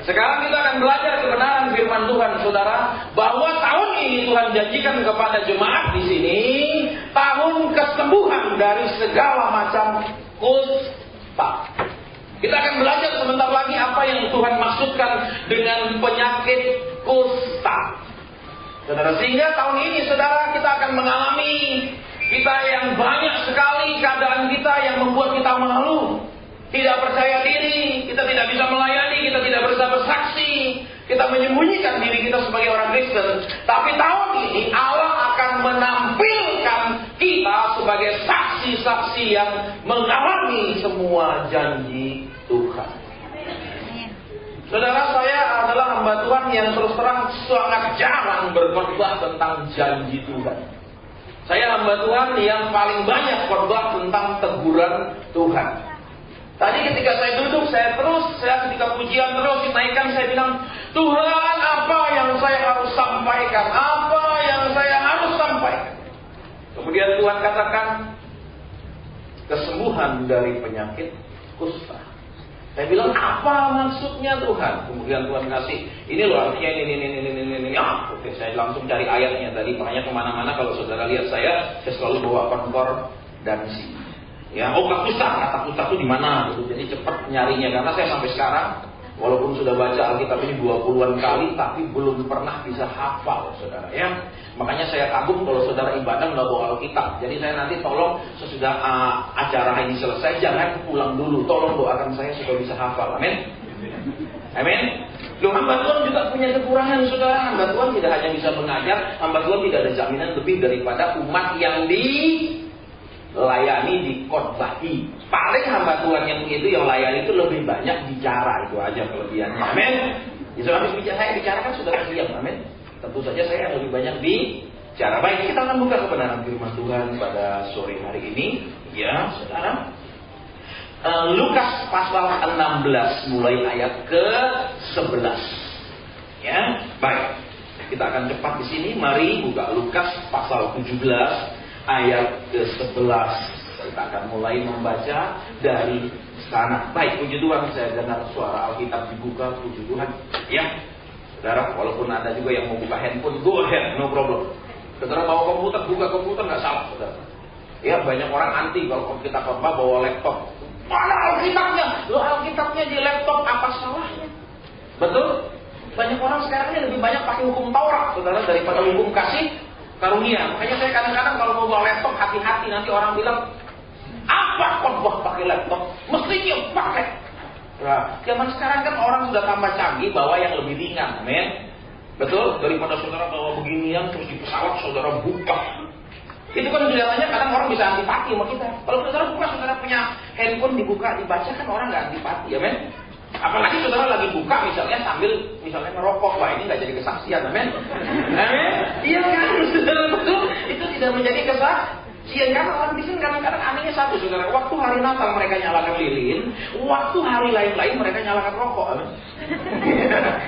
Sekarang kita akan belajar kebenaran firman Tuhan, saudara, bahwa tahun ini Tuhan janjikan kepada jemaat di sini tahun kesembuhan dari segala macam kusta. Kita akan belajar sebentar lagi apa yang Tuhan maksudkan dengan penyakit kusta. Saudara, sehingga tahun ini saudara kita akan mengalami kita yang banyak sekali keadaan kita yang membuat kita malu, tidak percaya diri, kita tidak bisa melayani, kita tidak bisa bersaksi, kita menyembunyikan diri kita sebagai orang Kristen. Tapi tahun ini Allah akan menampilkan kita sebagai saksi-saksi yang mengalami semua janji Tuhan. Saudara, saya adalah hamba Tuhan yang terus terang sangat jarang berkhotbah tentang janji Tuhan. Saya hamba Tuhan yang paling banyak khotbah tentang teguran Tuhan. Tadi ketika saya duduk, saya ketika pujian terus dinaikkan, saya bilang, Tuhan, apa yang saya harus sampaikan? Apa yang saya harus sampaikan? Kemudian Tuhan katakan, kesembuhan dari penyakit kusta. Saya bilang, apa maksudnya Tuhan? Kemudian Tuhan kasih, ini loh artinya ini. Oke, saya langsung cari ayatnya tadi. Makanya kemana-mana kalau saudara lihat saya selalu bawa konkordansi. Ya, kusta, kata kusta itu di mana? Gitu. Jadi cepat nyarinya karena saya sampai sekarang, walaupun sudah baca Alkitab ini 20-an kali, tapi belum pernah bisa hafal, saudara. Ya, makanya saya kagum kalau saudara ibadah nggak bawa Alkitab. Jadi saya nanti tolong sesudah acara ini selesai, jangan pulang dulu. Tolong doakan saya supaya bisa hafal. Amin. Amin. Loh, hamba Tuhan juga punya kekurangan, saudara. Hamba Tuhan tidak hanya bisa mengajar, hamba Tuhan tidak ada jaminan lebih daripada umat yang layani, dikhotbahi. Paling hamba Tuhan yang itu yang layani itu lebih banyak bicara, itu aja kelebihannya. Amin. Ya, habis bicara, saya bicara kan sudah diam. Amin. Tentu saja saya yang lebih banyak bicara. Baik, kita akan buka kebenaran firman Tuhan pada sore hari ini. Ya, saudara. Lukas pasal 16 mulai ayat ke-11. Ya, baik. Kita akan cepat di sini. Mari buka Lukas pasal 17 ayat ke-11. Kita akan mulai membaca dari sana. Baik, puji Tuhan, saya dengar suara Alkitab dibuka, puji Tuhan. Ya, saudara, walaupun ada juga yang mau buka handphone, go ahead, no problem. Saudara bawa komputer, buka komputer, nggak salah, saudara. Ya, banyak orang anti kalau kita khotbah bawa laptop. Mana Alkitabnya? Loh, Alkitabnya di laptop, apa salahnya? Betul? Banyak orang sekarang ini lebih banyak pakai hukum Taurat, saudara, daripada hukum kasih karunia. Makanya saya kadang-kadang kalau mau bawa laptop hati-hati, nanti orang bilang, apa khotbah pakai laptop? Mestinya pakai. Nah, zaman sekarang kan orang sudah tambah canggih, bawa yang lebih ringan, amin. Betul? Daripada saudara bawa beginian terus di pesawat saudara buka. Itu kan kelihatannya kadang orang bisa antipati sama kita. Kalau saudara buka, saudara punya handphone dibuka, dibaca, kan orang nggak antipati, amin. Apalagi saudara lagi buka misalnya sambil ngerokok, wah ini nggak jadi kesaksian, amin. Amin. Iya kan, saudara, betul. Itu tidak menjadi kesaksian kan. Orang bikin kadang-kadang anehnya satu, saudara. Waktu hari Natal mereka nyalakan lilin, waktu hari lain-lain mereka nyalakan rokok, amin.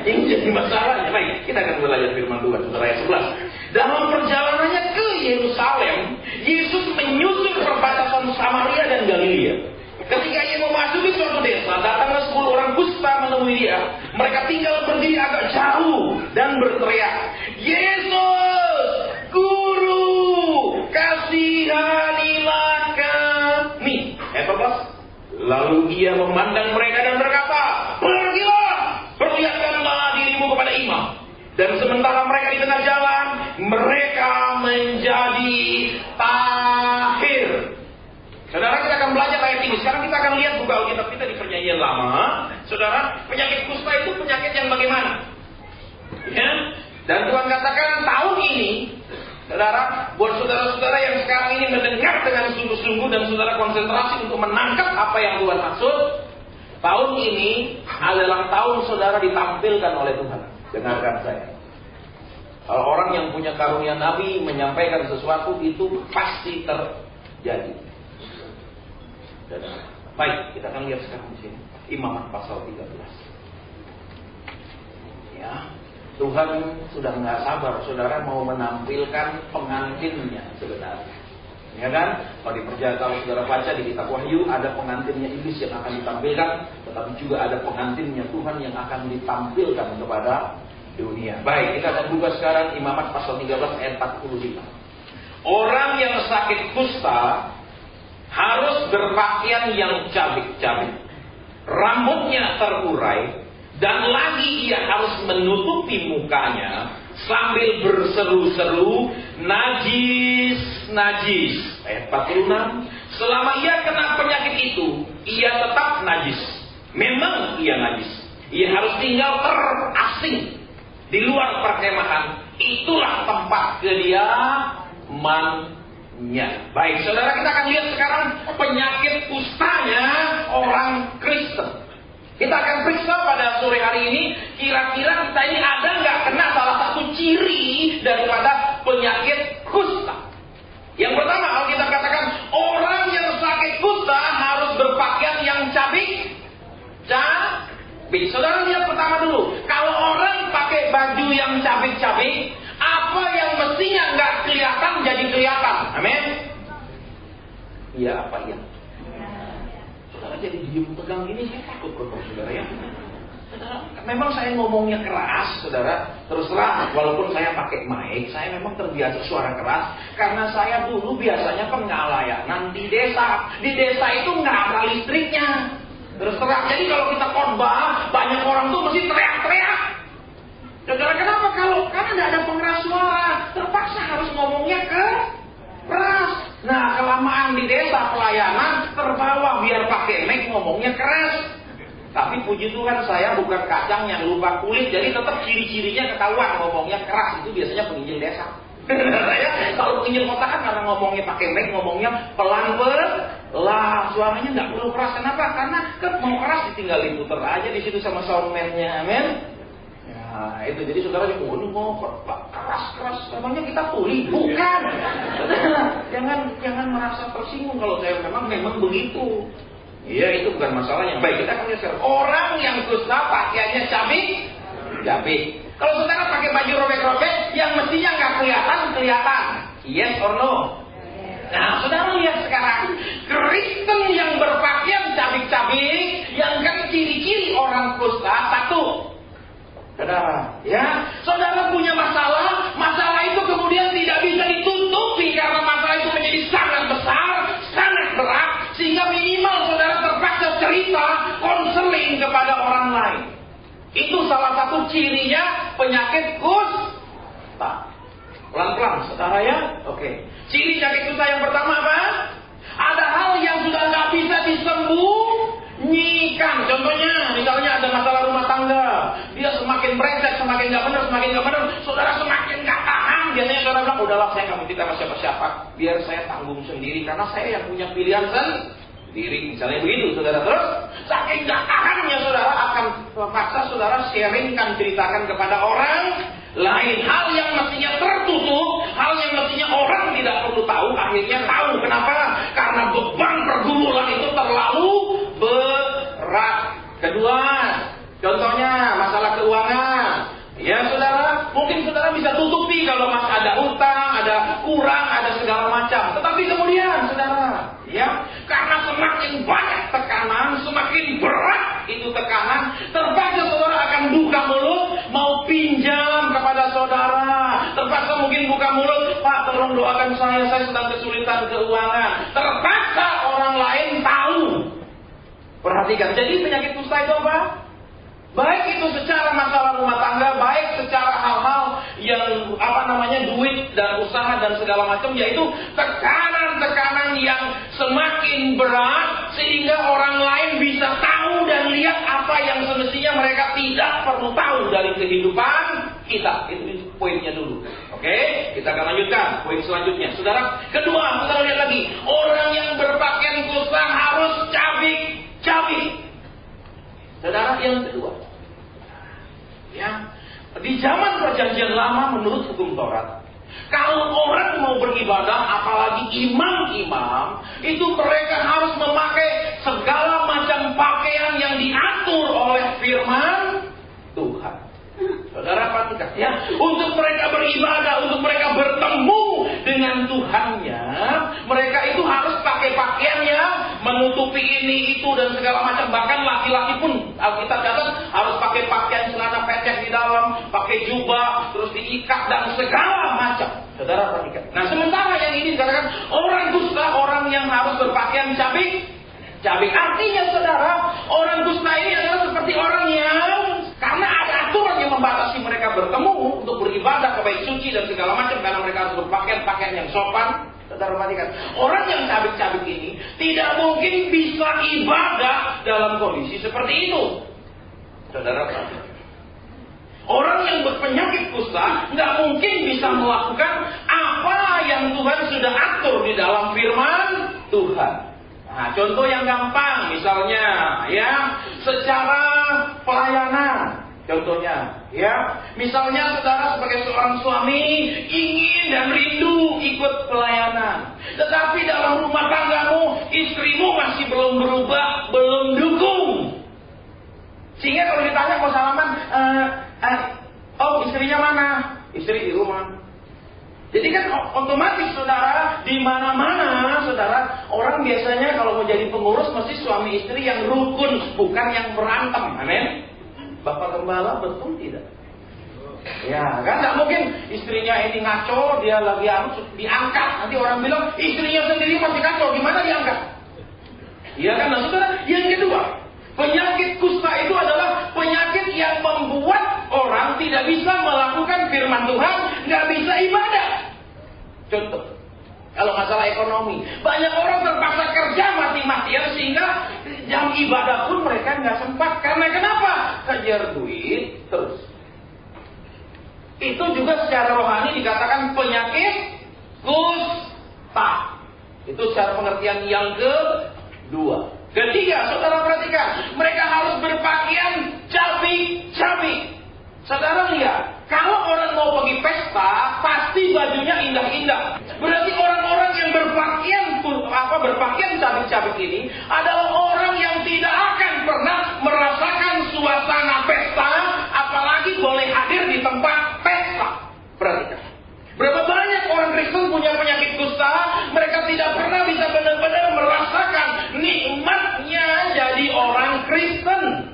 Ini jadi masalahnya. Baik, kita akan belajar firman Tuhan, saudara, ayat 11. Dalam perjalanannya ke Yerusalem, Yesus menyusur perbatasan Samaria dan Galilea. Ketika ia memasuki suatu desa, datanglah 10 orang kusta menemui dia. Mereka tinggal berdiri agak jauh dan berteriak, Yesus, Guru, kasihanilah kami. Ayat 14. Lalu ia memandang mereka dan berkata, pergilah, perlihatkanlah dirimu kepada imam. Dan sementara mereka di tengah jalan, mereka menjadi tahir. Saudara, kita akan belajar ayat ini. Sekarang kita akan lihat buka Alkitab kita di Perjanjian Lama. Saudara, penyakit kusta itu penyakit yang bagaimana? Ya? Dan Tuhan katakan tahun ini, saudara, buat saudara-saudara yang sekarang ini mendengar dengan sungguh-sungguh dan saudara konsentrasi untuk menangkap apa yang Tuhan maksud, tahun ini adalah tahun saudara ditampilkan oleh Tuhan. Dengarkan saya. Kalau orang yang punya karunia Nabi menyampaikan sesuatu itu pasti terjadi. Baik, kita akan lihat sekarang di sini. Imamat pasal 13. Ya, Tuhan sudah nggak sabar, saudara, mau menampilkan pengantinnya sebenarnya. Ya kan? Kalau saudara baca di kitab Wahyu, ada pengantinnya iblis yang akan ditampilkan, tetapi juga ada pengantinnya Tuhan yang akan ditampilkan kepada dunia. Baik, kita akan buka sekarang Imamat pasal 13 ayat 45. Orang yang sakit kusta harus berpakaian yang cabik-cabik, rambutnya terurai, dan lagi ia harus menutupi mukanya sambil berseru-seru, najis, najis. Ayat 46. Selama ia kena penyakit itu, ia tetap najis. Memang ia najis. Ia harus tinggal terasing di luar perkemahan. Itulah tempat kediamannya. Baik, saudara, kita akan lihat sekarang penyakit kustanya orang Kristen. Kita akan periksa pada sore hari ini, kira-kira kita ini ada nggak kena salah satu ciri daripada penyakit kusta. Yang pertama, kalau kita katakan orang yang sakit kusta harus berpakaian yang cabik. Saudara lihat pertama dulu, kalau orang pakai baju yang cabik-cabik, apa yang mestinya nggak kelihatan jadi kelihatan. Amin. Iya apa ya? Saudara jadi diem tegang gini, saya takut kok saudara ya. Saudara, memang saya ngomongnya keras, saudara. Terus terang, walaupun saya pakai mic, saya memang terbiasa suara keras karena saya dulu biasanya pengalayanan di desa. Di desa itu nggak ada listriknya. Terus terang, jadi kalau kita khotbah, banyak orang tuh mesti teriak-teriak. Saudara, kenapa? Karena nggak ada pengeras suara, terpaksa harus ngomongnya keras. Nah, kelamaan di desa pelayanan terbawa biar pakai mic ngomongnya keras. Tapi puji Tuhan saya bukan kacang yang lupa kulit, jadi tetap ciri-cirinya ketahuan ngomongnya keras. Itu biasanya penginjil desa. Ya, kalau penginjil kota kan karena ngomongnya pakai mic, ngomongnya pelan-pelan, suaranya nggak perlu keras. Kenapa? Karena kan mau keras ditinggal diputer aja di situ sama soundman-nya. Amin. Nah, itu jadi saudara mau keras-keras, memangnya kita tuli? Bukan. Jangan merasa tersinggung kalau saya memang begitu. Iya, itu bukan masalahnya. Baik, kita akan lihat sekarang. Orang yang kusta pakaiannya cabik. Kalau saudara pakai baju robek-robek, yang mestinya nggak kelihatan. Yes or no? Nah, saudara lihat sekarang. Kristen yang berpakaian cabik-cabik, yang kan ciri-ciri orang kusta, satu. Saudara, ya, saudara punya masalah itu kemudian tidak bisa ditutupi karena masalah itu menjadi sangat besar, sangat berat, sehingga minimal saudara terpaksa cerita, konseling kepada orang lain. Itu salah satu cirinya penyakit kusta. Pelan-pelan, saudara ya. Oke. Ciri penyakit kusta yang pertama apa? Ada hal yang sudah nggak bisa disembunyikan. Contohnya, misalnya ada masalah rumah tangga, dia semakin brengsek, semakin nggak benar, saudara semakin nggak tahan. Biasanya saudara bilang, udahlah saya nggak mau cerita sama siapa-siapa, biar saya tanggung sendiri karena saya yang punya pilihan sendiri. Misalnya begitu, saudara. Terus saking nggak tahannya, saudara akan terpaksa saudara sharingkan, ceritakan kepada orang lain. Hal yang mestinya tertutup, hal yang mestinya orang tidak perlu tahu, akhirnya tahu. Kenapa? Karena beban pergumulan itu terlalu berat. Kedua, contohnya masalah keuangan. Ya saudara, mungkin saudara bisa tutupi kalau masih ada utang, ada kurang, ada segala macam. Tetapi kemudian saudara, ya, karena semakin banyak tekanan, semakin berat itu tekanan, terpaksa saudara akan buka mulut, mau pinjam kepada saudara. Terpaksa mungkin buka mulut, Pak tolong doakan saya sedang kesulitan keuangan. Terpaksa orang lain tahu. Perhatikan, jadi penyakit kusta itu apa? Baik itu secara masalah rumah tangga, baik secara hal-hal yang duit dan usaha dan segala macam, yaitu tekanan-tekanan yang semakin berat sehingga orang lain bisa tahu dan lihat apa yang semestinya mereka tidak perlu tahu dari kehidupan kita. Itu poinnya dulu. Oke, kita akan lanjutkan poin selanjutnya. Saudara, kedua, saudara lihat lagi, orang yang berpakaian kusta harus cabik. Saudara, yang kedua, ya, di zaman perjanjian lama menurut hukum Taurat, kalau orang mau beribadah, apalagi imam-imam, itu mereka harus memakai segala macam pakaian yang diatur oleh firman Tuhan. Saudara perhatikan ya, untuk mereka beribadah, untuk mereka bertemu dengan Tuhannya, mereka itu harus pakai pakaian yang menutupi ini, itu, dan segala macam. Bahkan laki-laki pun, Alkitab catat, harus pakai pakaian celana pendek di dalam, pakai jubah, terus diikat, dan segala macam. Saudara perhatikan. Nah, sementara yang ini dikatakan orang dusta, orang yang harus berpakaian cabik. Artinya saudara, orang dusta ini adalah seperti orang yang, karena ada aturan yang membatasi mereka bertemu untuk beribadah ke bait suci dan segala macam, karena mereka harus berpakaian yang sopan. Saudara perhatikan, orang yang cabik-cabik ini tidak mungkin bisa ibadah dalam kondisi seperti itu. Saudara perhatikan, orang yang berpenyakit kusta nggak mungkin bisa melakukan apa yang Tuhan sudah atur di dalam firman Tuhan. Nah, contoh yang gampang, misalnya, ya, secara pelayanan, contohnya, ya, misalnya saudara sebagai seorang suami ingin dan rindu ikut pelayanan, tetapi dalam rumah tanggamu istrimu masih belum berubah, belum dukung, sehingga kalau ditanya mau salaman, oh istrinya mana? Istri di rumah. Jadi kan otomatis saudara, di mana-mana saudara, orang biasanya kalau mau jadi pengurus mesti suami istri yang rukun, bukan yang berantem. Amin. Bapak Gembala, betul tidak? Ya kan, nggak mungkin istrinya ini ngaco, dia lagi harus diangkat, nanti orang bilang istrinya sendiri masih ngaco, gimana diangkat? Iya kan, nah saudara. Yang kedua, penyakit kusta itu adalah penyakit yang membuat orang tidak bisa melakukan firman Tuhan, nggak bisa ibadah. Contoh, kalau masalah ekonomi, banyak orang terpaksa kerja mati-matian sehingga jam ibadah pun mereka nggak sempat. Karena kenapa? Kejar duit terus. Itu juga secara rohani dikatakan penyakit kusta. Itu secara pengertian yang kedua. Ketiga, saudara perhatikan, mereka harus berpakaian cabik-cabik. Saudara lihat, kalau orang mau pergi pesta, pasti bajunya indah-indah. Berarti orang-orang yang berpakaian cabik-cabik ini adalah orang yang tidak akan pernah merasakan suasana pesta, apalagi boleh hadir di tempat pesta. Perhatikan, berapa banyak orang Kristen punya penyakit kusta, mereka tidak pernah bisa benar-benar merasakan nikmatnya jadi orang Kristen.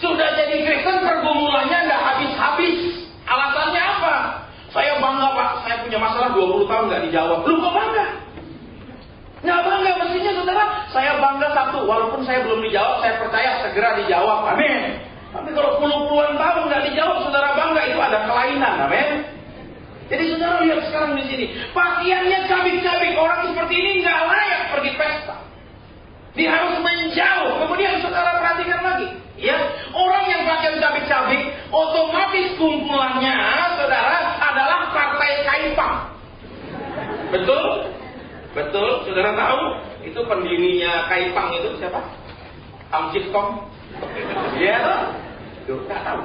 Sudah jadi Kristen, pergumulannya nggak habis-habis. Alasannya apa? Saya bangga Pak, saya punya masalah 20 tahun nggak dijawab. Lu kok bangga? Nggak bangga, mestinya saudara, saya bangga satu, walaupun saya belum dijawab, saya percaya segera dijawab. Amin. Tapi kalau puluh-puluhan tahun nggak dijawab, saudara bangga, itu ada kelainan. Amin. Jadi saudara lihat sekarang di sini, pakaiannya cabik-cabik, orang seperti ini nggak layak pergi pesta. Dia harus menjauh. Kemudian saudara perhatikan lagi, ya, orang yang pakaian cabik-cabik, otomatis kumpulannya, saudara, adalah partai Kaipang. Betul? Betul, saudara tahu? Itu pendirinya Kaipang itu siapa? Amjitkom. Iya, tuh, nggak tahu.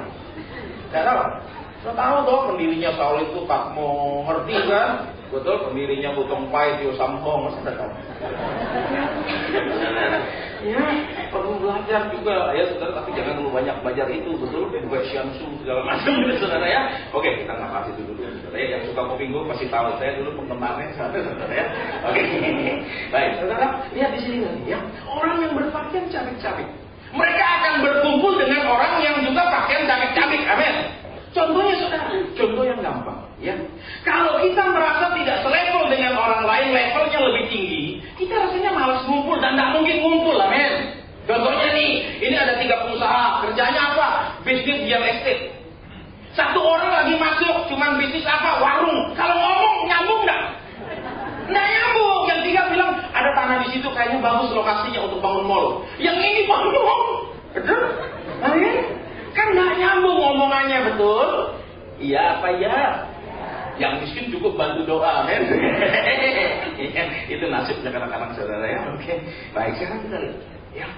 Nggak tahu. Saya tahu toh pendirinya Saul itu Pak mau ngerti kan? Betul, pendirinya Butong Pai Tio Samhong, masa tidak tahu? Ya, perlu belajar juga ya saudara, tapi jangan terlalu banyak belajar itu, betul? Buat Syamsu segala macam gitu saudara ya. Oke, kita nggak bahas itu dulu saudara ya. Yang suka kopi gue pasti tahu, saya dulu penggemarnya saudara ya. Oke, baik saudara, lihat di sini nanti ya. Orang yang berpakaian cabik-cabik, mereka akan berkumpul dengan orang yang juga pakaian cabik-cabik. Amin. Contohnya saudara, contoh yang gampang ya. Kalau kita merasa tidak selevel dengan orang lain, levelnya lebih tinggi, kita rasanya malas ngumpul dan tidak mungkin ngumpul. Amin. Contohnya nih, ini ada 3 pengusaha, kerjanya apa? Bisnis real estate. Satu orang lagi masuk, cuman bisnis apa? Warung. Kalau ngomong nyambung nggak? Nggak nyambung. Yang 3 bilang ada tanah di situ, kayaknya bagus lokasinya untuk bangun mall. Yang ini bangun mall, betul? Amin. Kan nggak nyambung omongannya, betul? Iya apa ya? Yang miskin cukup bantu doa, men. Itu nasibnya kadang-kadang saudara ya. Oke, baik, sekarang kita lihat. Ya.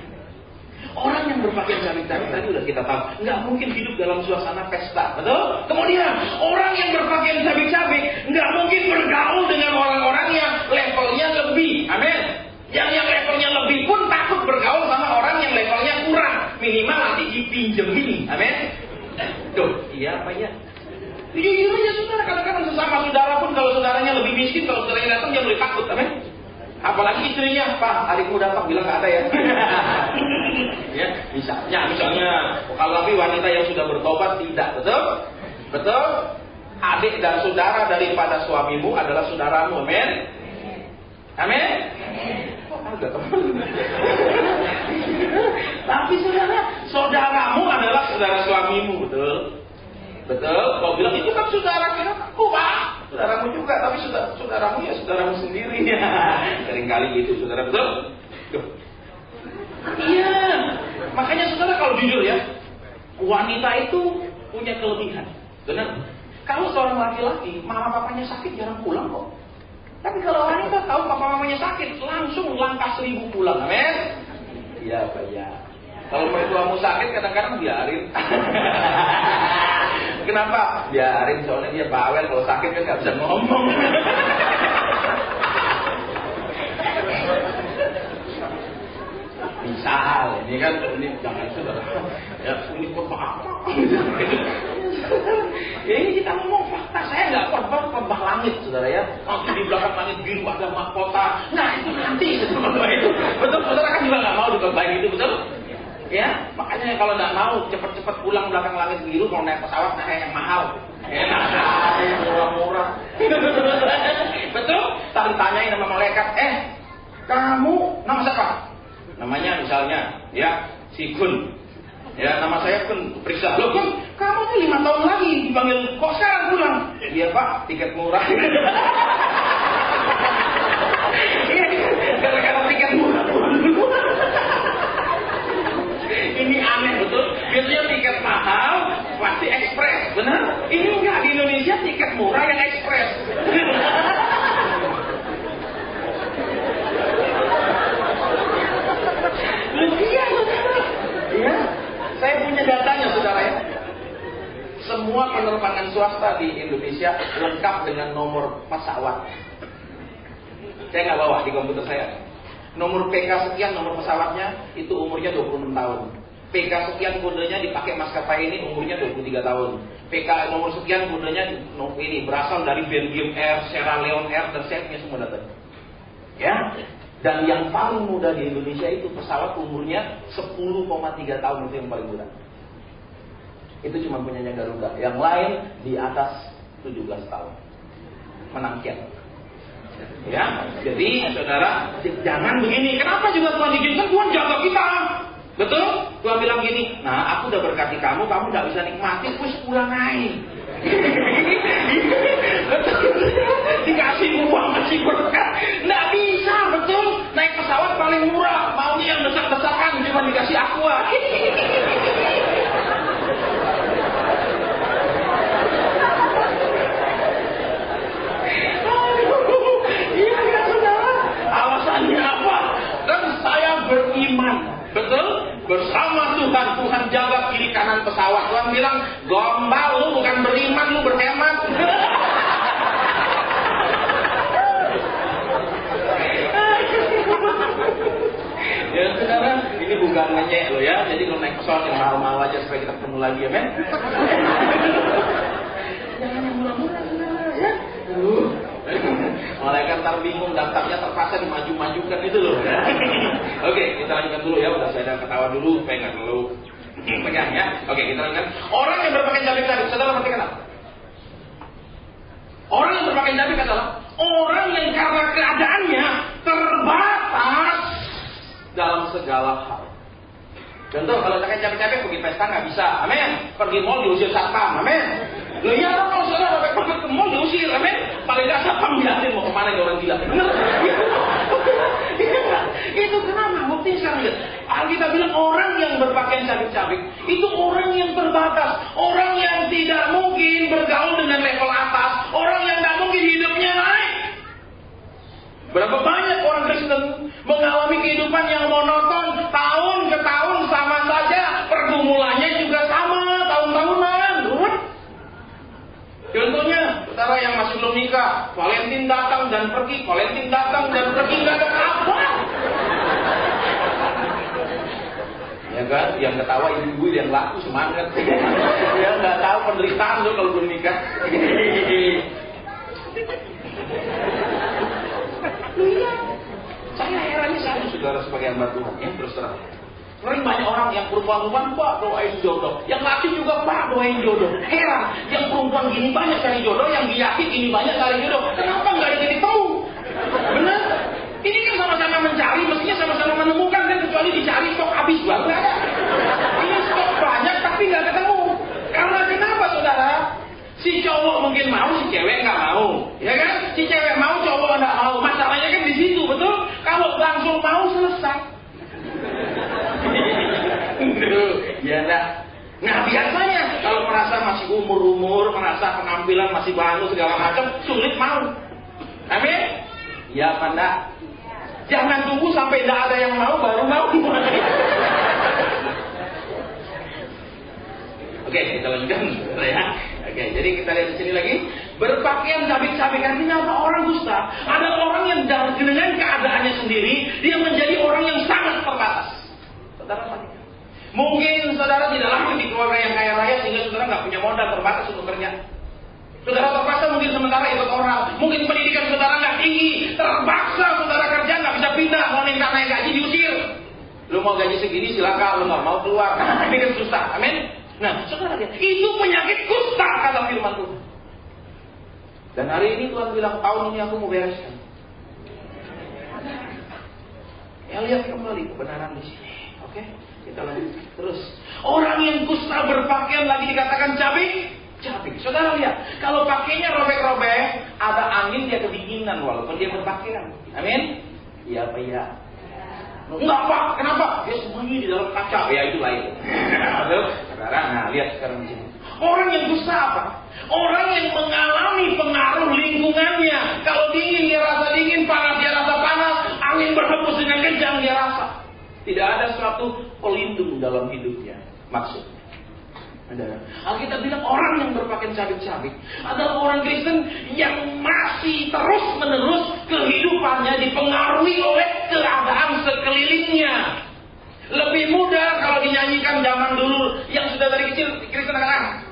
Orang yang berpakaian cabik-cabik tadi udah kita tahu, nggak mungkin hidup dalam suasana pesta, betul? Kemudian orang yang berpakaian cabik-cabik nggak mungkin bergaul dengan orang-orang yang levelnya lebih, amin. Yang levelnya lebih pun takut bergaul sama orang yang levelnya kurang, minimal nanti dipinjemin, amin. Tuh, iya apa ya? Jujur aja saudara, kadang-kadang sesama saudara pun kalau saudaranya lebih miskin, kalau saudaranya datang dia mulai takut, amin. Apalagi istrinya, Pak, adikmu datang bilang nggak ada ya. Ya, misalnya, kalau lagi wanita yang sudah bertobat tidak, betul? Adik dan saudara daripada suamimu adalah saudaramu, amin? Amin? Tapi saudaramu adalah saudara suamimu, betul? Kau bilang itu kan saudara kita, Pak. Saudaramu juga, tapi saudaramu ya saudaramu sendiri ya. Seringkali gitu, saudara, betul? Iya. Makanya saudara kalau jujur ya, wanita itu punya kelebihan, benar? Kalau seorang laki-laki, mama papanya sakit jarang pulang kok. Tapi kalau wanita tahu papa mamanya sakit, langsung langkah 1000 pulang, amin? Iya, Pak ya. Kalau mertuamu sakit, kadang-kadang biarin. Kenapa? Biarin, soalnya dia bawel, kalau sakit kan nggak bisa ngomong. Misal, ini kan, ini jangan saudara. Ya, ini khotbah apa? Ya ini kita ngomong fakta, saya nggak khotbah langit, saudara ya. Nanti di belakang langit biru ada mahkota. Nah itu nanti sebenarnya itu. Betul, saudara kan juga nggak mau dikhotbahin itu, betul? Ya, makanya kalau nggak mau cepet-cepet pulang belakang langit biru, kalau naik pesawat naik yang mahal, enak, murah-murah. Betul? Tak ditanyain sama malaikat, kamu nama siapa? Namanya misalnya, ya, si Kun. Ya, nama saya Kun. Periksa, loh Kun, kamu tuh 5 tahun lagi dipanggil, kok sekarang pulang? Iya Pak, tiket murah. Iya, gara-gara tiket murah dulu. Ini aneh betul. Biasanya tiket mahal pasti ekspres, benar? Ini enggak, di Indonesia tiket murah yang ekspres. Iya, saudara. Ya, saya punya datanya, saudara ya. Semua penerbangan swasta di Indonesia lengkap dengan nomor pesawat. Saya nggak bawa di komputer saya. Nomor PK sekian nomor pesawatnya, itu umurnya 26 tahun. PK sekian kodenya dipakai maskapai ini umurnya 23 tahun. PK nomor sekian kodenya ini berasal dari Belgium Air, Sierra Leone Air, dan setnya semua datang. Ya. Dan yang paling muda di Indonesia itu pesawat umurnya 10,3 tahun, itu yang paling muda. Itu cuma punyanya Garuda. Yang lain di atas 17 tahun. Menangkiat. Ya, jadi saudara, jangan begini. Kenapa juga Tuhan izinkan? Tuhan jaga kita. Betul? Tuhan bilang gini, nah aku udah berkati kamu gak bisa nikmati, wis pulang aja. Dikasih uang, kasih berkat, nggak bisa, betul? Naik pesawat paling murah, maunya yang desak-desakan, cuma dikasih aqua. Iya, saudara. Alasannya apa? Dan saya beriman, betul? Bersama Tuhan, Tuhan jaga kiri kanan pesawat. Tuhan bilang, gombal, lu bukan beriman, lu berhemat. Ya saudara, ini bukan ngenyek lo ya. Jadi kalau naik pesawat yang mahal-mahal aja supaya kita ketemu lagi ya men. Jangan yang murah-murah ya. Malaikat ntar bingung, daftarnya terpaksa dimaju-majukan itu loh. Oke, kita lanjutkan dulu ya. Udah saya ketawa dulu, supaya nggak terlalu pegang ya. Oke, kita lanjutkan. Orang yang berpakaian cabik-cabik, saudara perhatikan apa? Orang yang berpakaian cabik adalah orang yang karena keadaannya terbatas dalam segala hal. Contoh, kalau pakai cabik-cabik pergi pesta nggak bisa, amin. Pergi mall diusir satpam, amin. Loh iya, kalau saudara pergi ke mall diusir, amin. Paling nggak satpam liatin mau kemana nih orang gila. Bener? Itu kenapa? Bukti sekarang lihat. Alkitab bilang orang yang berpakaian cabik-cabik itu orang yang terbatas, orang yang tidak mungkin bergaul dengan level atas, orang yang tidak mungkin hidupnya naik. Berapa banyak orang Kristen mengalami kehidupan yang monoton, tahun ke tahun sama saja, pergumulannya juga sama, tahun-tahunan. Contohnya, saudara yang masih belum nikah, Valentine datang dan pergi, Valentine datang dan pergi, nggak ada kabar. Ya kan, yang ketawa ibu-ibu yang laku semangat. Ya nggak tahu penderitaan tuh kalau belum nikah. Iya. saya saudara sebagai hamba Tuhan ya, terus terang. Sering banyak orang yang perempuan-perempuan, Pak doain jodoh. Yang laki juga, Pak doain jodoh. Heran, yang perempuan gini banyak cari jodoh, yang laki ini banyak cari jodoh. Kenapa nggak ketemu? Benar? Ini kan sama-sama mencari, mestinya sama-sama menemukan kan, kecuali dicari stok habis banget. Ini stok banyak tapi nggak ketemu. Karena kenapa saudara? Si cowok mungkin mau, si cewek nggak mau, ya kan? Si cewek mau, cowok nggak mau. Masalahnya kan di situ, betul? Kalau langsung mau selesai. Ya enggak. Nah biasanya kalau merasa masih umur, merasa penampilan masih baru segala macam, sulit mau. Amin? Ya apa enggak? Jangan tunggu sampai tidak ada yang mau baru mau. Oke, kita lanjutkan ya. Oke, jadi kita lihat di sini lagi. Berpakaian cabik-cabik artinya apa? Orang dusta. Ada orang yang dengan keadaannya sendiri, dia menjadi orang yang sangat terbatas. Saudara perhatikan. Mungkin saudara tidak lahir di keluarga yang kaya raya sehingga saudara nggak punya modal terbatas untuk kerja. Saudara terpaksa mungkin sementara ikut orang. Mungkin pendidikan saudara nggak tinggi, terpaksa saudara kerja nggak bisa pindah, mau minta naik gaji diusir. Lu mau gaji segini silakan, lu nggak mau keluar. Nah, ini kan susah, amin. Nah, saudara lihat, itu penyakit kusta kata firman Tuhan. Dan hari ini Tuhan bilang tahun ini aku mau bereskan. Ya lihat kembali kebenaran di sini, oke? Kita lanjut terus. Orang yang kusta berpakaian lagi dikatakan cabik. Saudara lihat, kalau pakainya robek-robek, ada angin dia kedinginan walaupun dia berpakaian. Amin? Iya apa iya? Enggak Pak, kenapa? Dia sembunyi di dalam kaca. Ya itu lain. Saudara, nah lihat sekarang di sini. Orang yang kusta apa? Orang yang mengalami pengaruh lingkungannya. Kalau dingin dia rasa dingin, panas dia rasa panas, angin berhembus dengan kencang dia rasa. Tidak ada suatu pelindung dalam hidupnya. Maksudnya. Alkitab bilang orang yang berpakaian cabik-cabik adalah orang Kristen yang masih terus-menerus kehidupannya dipengaruhi oleh keadaan sekelilingnya. Lebih mudah kalau dinyanyikan zaman dulu yang sudah dari kecil Kristen angkat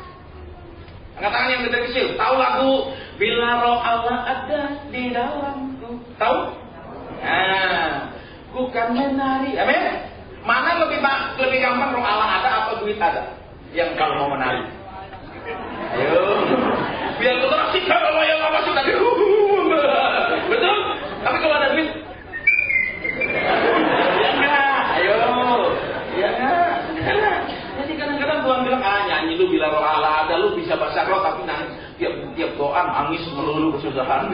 tangan yang dari kecil. Tahu lagu Bila Roh Allah ada di dalamku? Tahu? Nah, bukan menari. Amin. Mana lebih gampang roh Allah ada atau duit ada? Yang kalau mau menari. Ayo. Biar terasik kalau yang apa sih tadi. Betul? Tapi kalau ada duit. Ya enggak. Ayo. Ya enggak. Jadi kadang-kadang Tuhan bilang, nyanyi lu bila roh Allah ada, lu bisa bahasa roh tapi nangis. Tiap doa nangis melulu kesusahan.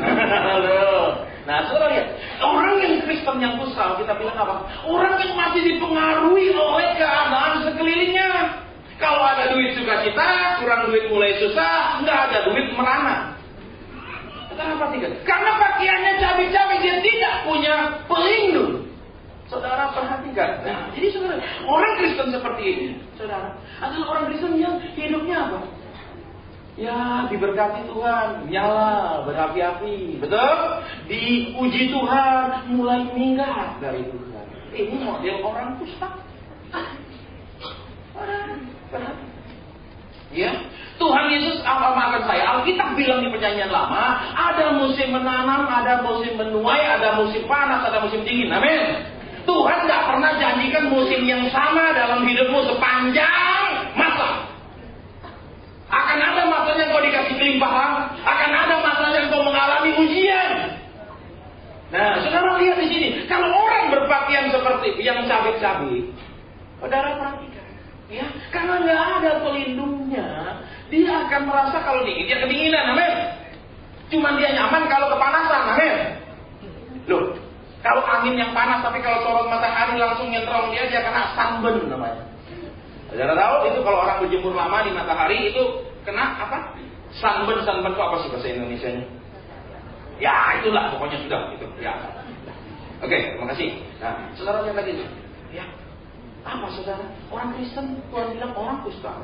Nah, saudara lihat, orang yang Kristen yang kusta, kita bilang apa? Orang yang masih dipengaruhi oleh keadaan sekelilingnya. Kalau ada duit sukacita, kurang duit mulai susah, nggak ada duit merana. Kenapa tidak? Karena pakaiannya cabik-cabik, dia tidak punya pelindung. Saudara perhatikan. Nah, jadi saudara, orang Kristen seperti ini, saudara, adalah orang Kristen yang hidupnya apa? Ya, diberkati Tuhan, nyala, berapi-api, betul? Diuji Tuhan, mulai minggat dari Tuhan. Ini model orang kusta. Ya, Tuhan Yesus maafkan saya. Alkitab bilang di Perjanjian Lama, ada musim menanam, ada musim menuai, ada musim panas, ada musim dingin. Amin. Tuhan tidak pernah janjikan musim yang sama dalam hidupmu sepanjang masa. Akan ada masanya kau dikasih kelimpahan, akan ada masanya kau mengalami ujian. Nah, saudara lihat di sini, kalau orang berpakaian seperti yang cabik-cabik, saudara perhatikan. Ya, karena nggak ada pelindungnya, dia akan merasa kalau dingin dia kedinginan, amin. Cuman dia nyaman kalau kepanasan, amin. Loh, kalau angin yang panas tapi kalau sorot matahari langsung nyentrong dia kena sunburn namanya. Saudara tahu itu kalau orang berjemur lama di matahari itu kena apa? Sunburn itu apa sih bahasa Indonesianya? Ya itulah pokoknya sudah gitu. Ya. Oke, terima kasih. Nah, saudara lihat lagi, ya. Apa saudara? Orang Kristen, Tuhan bilang orang kusta.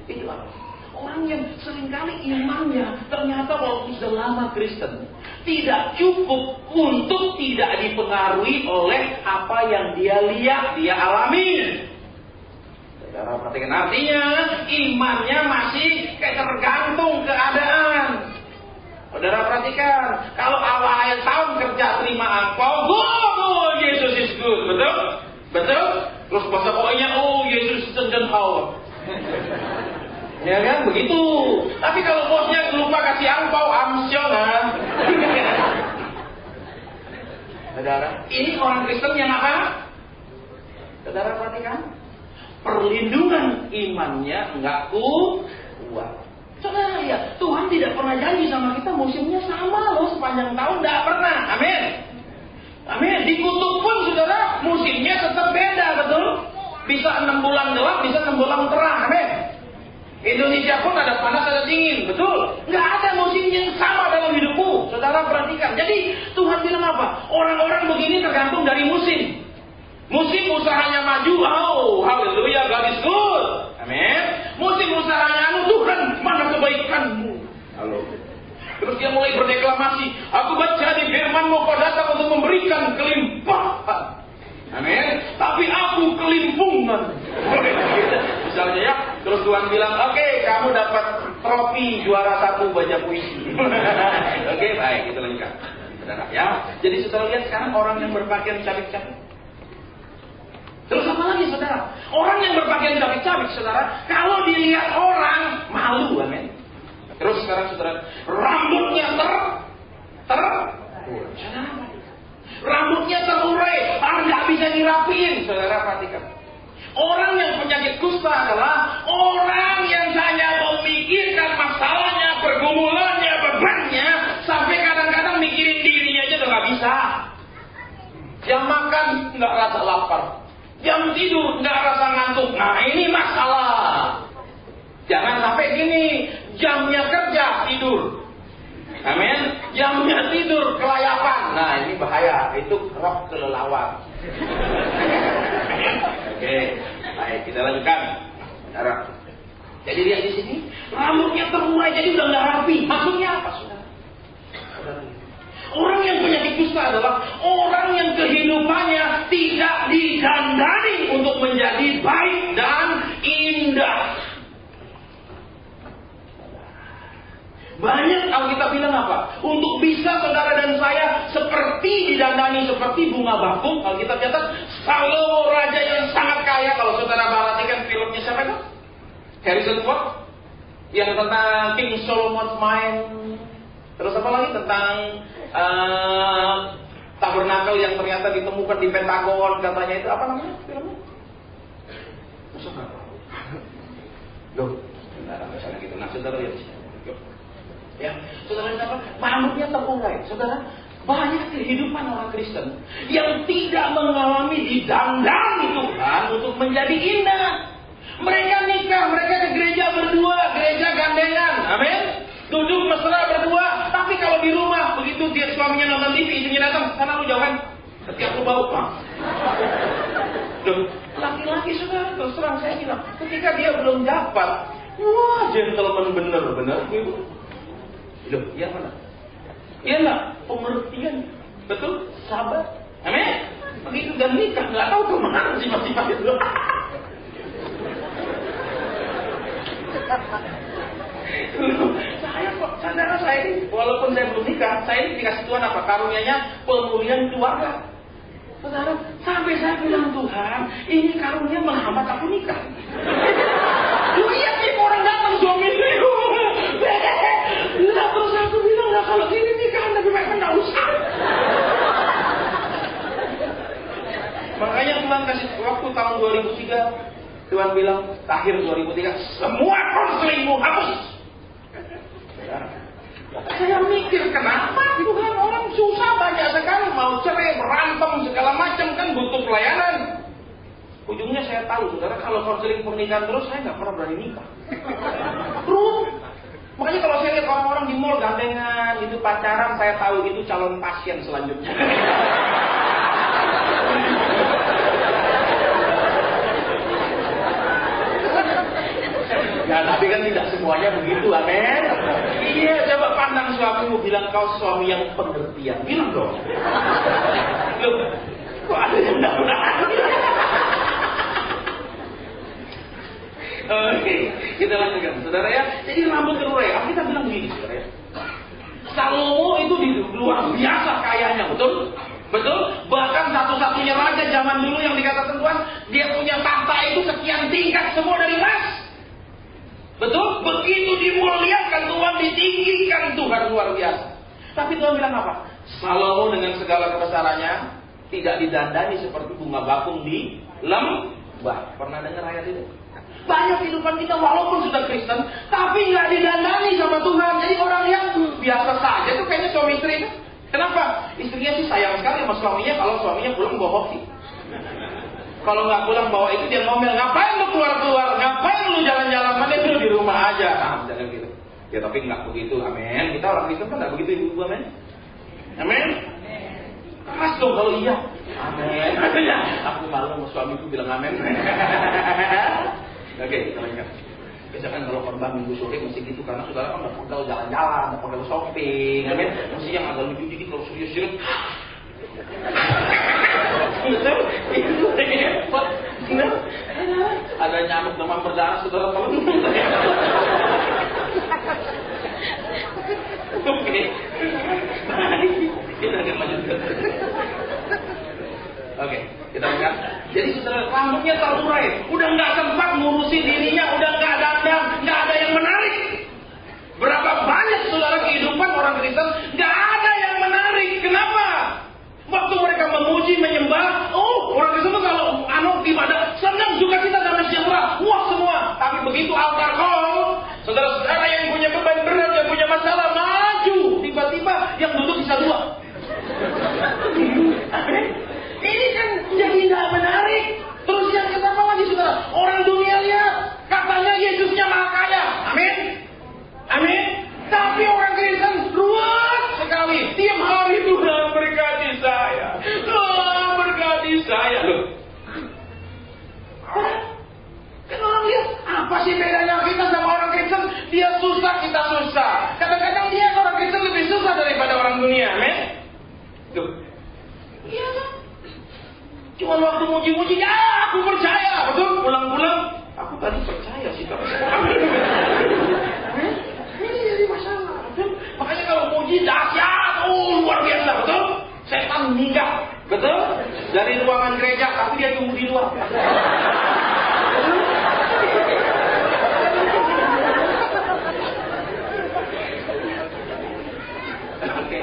Itu apa? Orang yang seringkali imannya ternyata walaupun sudah lama Kristen, tidak cukup untuk tidak dipengaruhi oleh apa yang dia lihat, dia alami. Saudara perhatikan, artinya imannya masih tergantung keadaan. Saudara perhatikan, kalau awal tahun kerja terima angpau, good, Yesus is good. betul? Betul? Terus bahasa pokoknya, oh Yesus dan Hawa. Ya kan, begitu. Tapi kalau bosnya lupa kasih angpau, amsyongan. Saudara, ini orang Kristen yang apa? Saudara perhatikan, perlindungan imannya enggak kuat. Saudara ya, Tuhan tidak pernah janji sama kita musimnya sama loh sepanjang tahun, enggak pernah. Amin. Amin. Di kutub pun saudara musimnya tetap beda, betul? Bisa 6 bulan gelap, bisa 6 bulan terang. Amin. Indonesia pun ada panas, ada dingin, betul? Nggak ada musim yang sama dalam hidupmu. Saudara perhatikan. Jadi Tuhan bilang apa? Orang-orang begini tergantung dari musim. Musim usahanya maju, oh, haleluya, God is good. Amin. Musim usahanya Tuhan, mana kebaikanmu? Halo. Terus dia mulai berdeklamasi. Aku baca di firman-Mu, Kau datang untuk memberikan kelimpahan. Amin. Tapi aku kelimpungan. Misalnya ya. Terus Tuhan bilang, oke, kamu dapat trofi juara 1 baca puisi. Oke, baik, kita lanjutkan. Saudara ya. Jadi saudara lihat sekarang orang yang berpakaian cabik-cabik. Terus apa lagi saudara? Orang yang berpakaian cabik-cabik saudara, kalau dilihat orang malu, amin. Terus sekarang saudara, rambutnya rambutnya terurai, nggak bisa dirapiin. Saudara perhatikan. Orang yang penyakit kusta adalah orang yang hanya memikirkan masalahnya, pergumulannya, bebannya, sampai kadang-kadang mikirin dirinya aja udah nggak bisa. Jam makan nggak rasa lapar, jam tidur nggak rasa ngantuk. Nah ini masalah. Jangan sampai gini, jamnya kerja tidur. Amin. Jamnya tidur kelayapan. Nah ini bahaya. Itu roh kelelawar. Oke, baik kita lanjutkan. Saudara. Jadi lihat di sini, rambutnya terurai jadi udah nggak rapi. Maksudnya apa, saudara? Orang yang penyakit kusta adalah orang yang kehidupannya tidak didandani untuk menjadi baik dan indah. Banyak Alkitab bilang apa? Untuk bisa saudara dan saya seperti didandani seperti bunga bakung, Alkitab catat Salomo raja yang sangat kaya. Kalau saudara perhatikan filmnya siapa itu? Harrison Ford yang tentang King Solomon's Mine. Terus apa lagi tentang tabernakel yang ternyata ditemukan di Pentagon, katanya itu apa namanya filmnya? Masuk nggak? Loh, saudara misalnya gitu. Nah saudara lihat. Ya, saudara apa? Rambutnya terurai. Saudara, banyak kehidupan orang Kristen yang tidak mengalami didandani Tuhan untuk menjadi indah. Mereka nikah, mereka ke gereja berdua, gereja gandengan, amin. Duduk mesra berdua, tapi kalau di rumah begitu dia suaminya nonton TV, istrinya datang, sana lu jauhan, setiap lu bau, Pak. Laki-laki saudara, terus terang saya bilang, ketika dia belum dapat, wah gentleman bener gitu. Loh, iya mana? Iya enggak? Pengertian. Betul? Sabar. Amin. Begitu dan nikah, nggak tahu kemana sifat-sifat itu. Saya kok, saudara saya ini, walaupun saya belum nikah, saya ini dikasih Tuhan apa? Karunia-nya pemulihan keluarga. Saudara, sampai saya bilang Tuhan, ini karunia menghambat aku nikah. Lu iya sih orang datang suami istri. Nah, terus aku bilang, nah kalau gini nikahan lebih baik nggak usah. Makanya Tuhan kasih waktu tahun 2003, Tuhan bilang akhir 2003 semua konselingmu hapus. Saya mikir kenapa Tuhan, orang susah banyak sekali mau cerai, berantem segala macam kan butuh pelayanan. Ujungnya saya tahu saudara kalau konseling pernikahan terus saya nggak pernah berani nikah. Terus. Makanya kalau saya lihat orang-orang di mall gandengan, itu pacaran, saya tahu itu calon pasien selanjutnya. Ya tapi kan tidak semuanya begitu, amin. Iya, coba pandang suamimu, bilang kau suami yang pengertian, bilang dong. Loh, kok ada yang mudah-mudahan? Oke, kita lanjutkan, saudara ya. Jadi rambut terurai, kita bilang begini, saudara ya. Salomo itu luar biasa kayanya, betul? Betul? Bahkan satu-satunya raja zaman dulu yang dikatakan Tuhan, dia punya tahta itu sekian tingkat semua dari emas. Betul? Begitu dimuliakan Tuhan, ditinggikan Tuhan luar biasa. Tapi Tuhan bilang apa? Salomo dengan segala kebesarannya tidak didandani seperti bunga bakung di lembah. Pernah dengar ayat itu? Banyak kehidupan kita walaupun sudah Kristen, tapi nggak didandani sama Tuhan. Jadi orang yang biasa saja tuh kayaknya suami istri itu. Kenapa? Istrinya sih sayang sekali sama suaminya kalau suaminya pulang bawa hoki. Kalau nggak pulang bawa itu dia ngomel, ngapain lu keluar-keluar? Ngapain lu jalan-jalan? Mana lu di rumah aja? Nah, jangan gitu. Ya tapi nggak begitu, amin. Kita orang Kristen kan nggak begitu, ibu-ibu, amin. Amin. Keras dong kalau iya. Amin. Aku malu sama suamiku bilang amin. Oke, kita lanjutkan. Biasanya kalau korban minggu sore mesti gitu karena saudara kan nggak pegel jalan-jalan, nggak pegel shopping, amin. Mesti yang agak lucu dikit kalau serius-serius. Itu repot. Ada nyamuk demam berdarah saudara kalau. Oke. Kita akan lanjutkan. Oke, kita lihat. Jadi saudara rambutnya terurai, udah nggak sempat ngurusi dirinya, udah nggak dandan, nggak ada yang menarik. Berapa banyak saudara kehidupan orang Kristen nggak ada yang menarik. Kenapa? Waktu mereka memuji, menyembah, orang Kristen kalau ibadah senang juga kita dalam sejahtera, wah semua. Tapi begitu altar call, saudara-saudara yang punya beban berat, yang punya masalah maju, tiba-tiba yang duduk bisa dua. Ini kan jadi tidak menarik. Terus yang kenapa lagi saudara? Orang dunia lihat, katanya Yesusnya maha kaya. Amin. Amin. Tapi orang Kristen ruwet sekali. Tiap hari Tuhan berkati saya. Tuhan berkati saya. Loh. Kan orang lihat, apa sih bedanya kita sama orang Kristen? Dia susah, kita susah. Kadang-kadang dia orang Kristen lebih susah daripada orang dunia. Amin. Tuh. Iya kan? Cuma waktu muji-muji, aku percaya. Betul? Pulang-pulang, aku tadi percaya sih. Ini jadi masalah. Betul? Makanya kalau muji dahsyat, luar biasa. Betul? Setan minggat. Betul? Dari ruangan gereja, tapi dia tunggu di luar. Oke.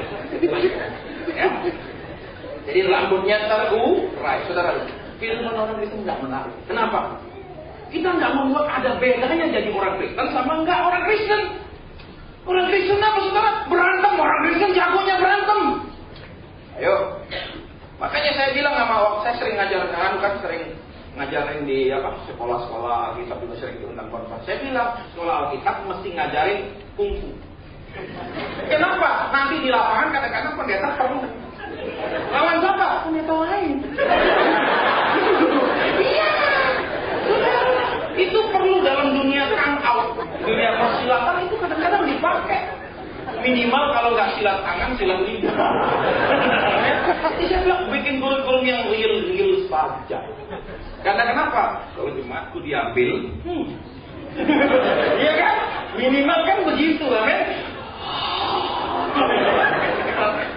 Ya. Jadi rambutnya terurai, saudara. Kehidupan orang Kristen nggak menarik. Kenapa? Kita nggak membuat ada bedanya jadi orang Kristen sama nggak orang Kristen. Orang Kristen apa saudara? Berantem. Orang Kristen jagonya berantem. Ayo. Makanya saya bilang saya sering ngajarin, kan sering ngajarin di sekolah-sekolah Alkitab juga sering diundang konferensi. Saya bilang sekolah Alkitab mesti ngajarin kungfu. Kenapa? Nanti di lapangan kadang-kadang pendeta perlu. Lawan siapa? Pendeta lain. Iya. Itu perlu dalam dunia knockout, dunia persilatan itu kadang-kadang dipakai. Minimal kalau nggak silat tangan, silat lidah. Jadi saya bilang bikin kurikulum yang real saja. Karena kenapa? Kalau jemaatku diambil, iya kan? Minimal kan begitu, amin.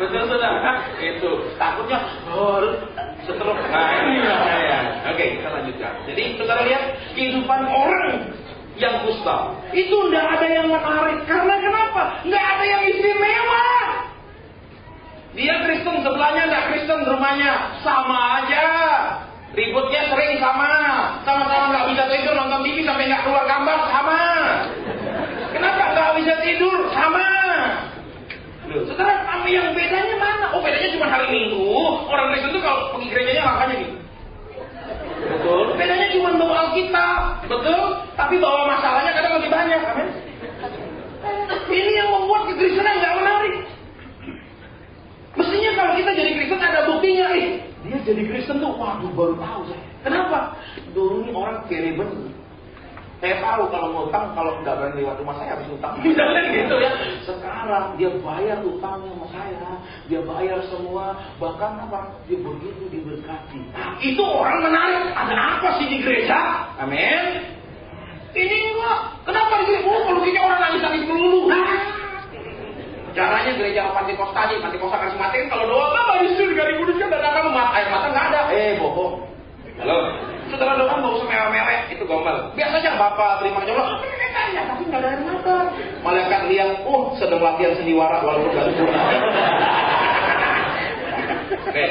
Betul saudara, itu takutnya setruk. Nah ini ya. Oke, kita lanjutkan. Jadi saudara lihat kehidupan orang yang kusta itu tidak ada yang menarik. Karena kenapa? Nggak ada yang istimewa. Dia Kristen, sebelahnya nggak Kristen, rumahnya sama aja. Ributnya sering sama-sama nggak bisa tidur, nonton TV sampai nggak keluar gambar sama. Kenapa nggak bisa tidur? Sama. Saudara, yang bedanya mana? Bedanya cuma hari Minggu. Orang Kristen itu kalau pergi gerejanya langkahnya gitu. Betul. Bedanya cuma bawa Alkitab, betul. Tapi bawa masalahnya kadang lebih banyak, amin. Ini yang membuat kekristenan nggak menarik. Mestinya kalau kita jadi Kristen ada buktinya, dia jadi Kristen tuh, waduh baru tahu saya. Kenapa? Dulu ini orang kere bener. Saya tahu kalau mau utang, kalau nggak berani lewat rumah saya habis utang. Misalnya gitu ya. Sekarang dia bayar utangnya sama saya, dia bayar semua, bahkan apa? Dia begitu diberkati. Nah, itu orang menarik. Ada apa sih di gereja? Amin. Ini enggak. Kenapa di gereja? Kalau gini orang nangis melulu. Caranya gereja Pantikosta kasih mati kalau doa apa di surga dikuduskan. Loh, saudara doa nggak usah mewah-mewah, itu gombal. Biasa aja bapak terima jodoh, ya, tapi nggak ada yang makan. Malaikat lihat, sedang latihan sendiwara walaupun nggak sempurna. Oke,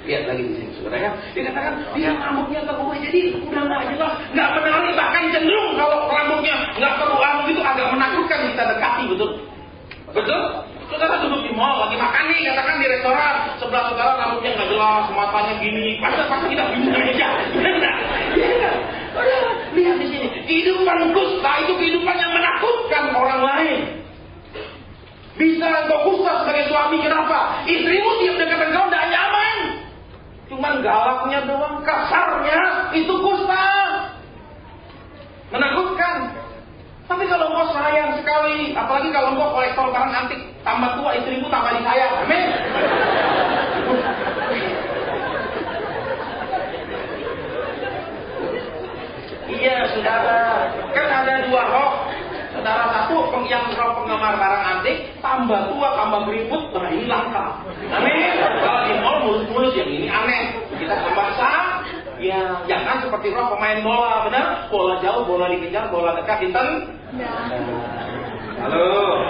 lihat lagi di sini, saudara ya. Dikatakan dia rambutnya terurai, jadi udah nggak jelas, nggak menarik, bahkan cenderung kalau rambutnya nggak terurai itu agak menakutkan kita dekati, betul? Betul? Saudara duduk di mall, lagi makan nih, katakan di restoran, sebelah saudara rambutnya nggak jelas, matanya gini, pasti kita bingung aja. Iya. Lihat di sini, kehidupan kusta itu kehidupan yang menakutkan orang lain. Bisa engkau kusta sebagai suami, kenapa? Istrimu tiap dekat engkau tidak nyaman. Cuman galaknya doang, kasarnya itu kusta. Menakutkan. Tapi kalau engkau sayang sekali, apalagi kalau engkau kolektor barang antik, tambah tua istrimu tambah disayang. Amin. Iya, saudara. Kan ada dua roh. Saudara satu yang roh penggemar barang antik, tambah tua, tambah beribut, nah ini langka. Amin. Kalau di mall mulus-mulus, yang ini aneh. Kita tambah sah. Ya, jangan seperti roh pemain bola, benar? Bola jauh, bola dikejar, bola dekat, diten. Ya. Halo.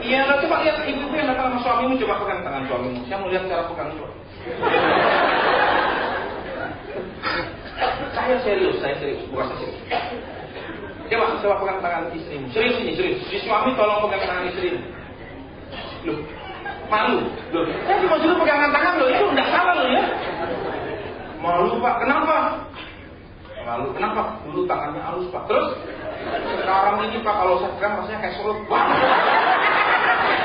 Iya, lo coba lihat ibu yang datang sama suamimu, coba pegang tangan suamimu. Saya mau lihat cara pegang itu. Saya serius, bukan saya serius. Coba pegang tangan istrimu. Serius ini, serius. Si suami tolong pegang tangan istrimu. Loh, malu. Loh, saya cuma suruh pegangan tangan loh, itu enggak salah loh ya. Malu Pak, kenapa? Malu, kenapa? Dulu tangannya halus Pak. Terus sekarang ini Pak kalau saya pegang rasanya kayak surut Pak.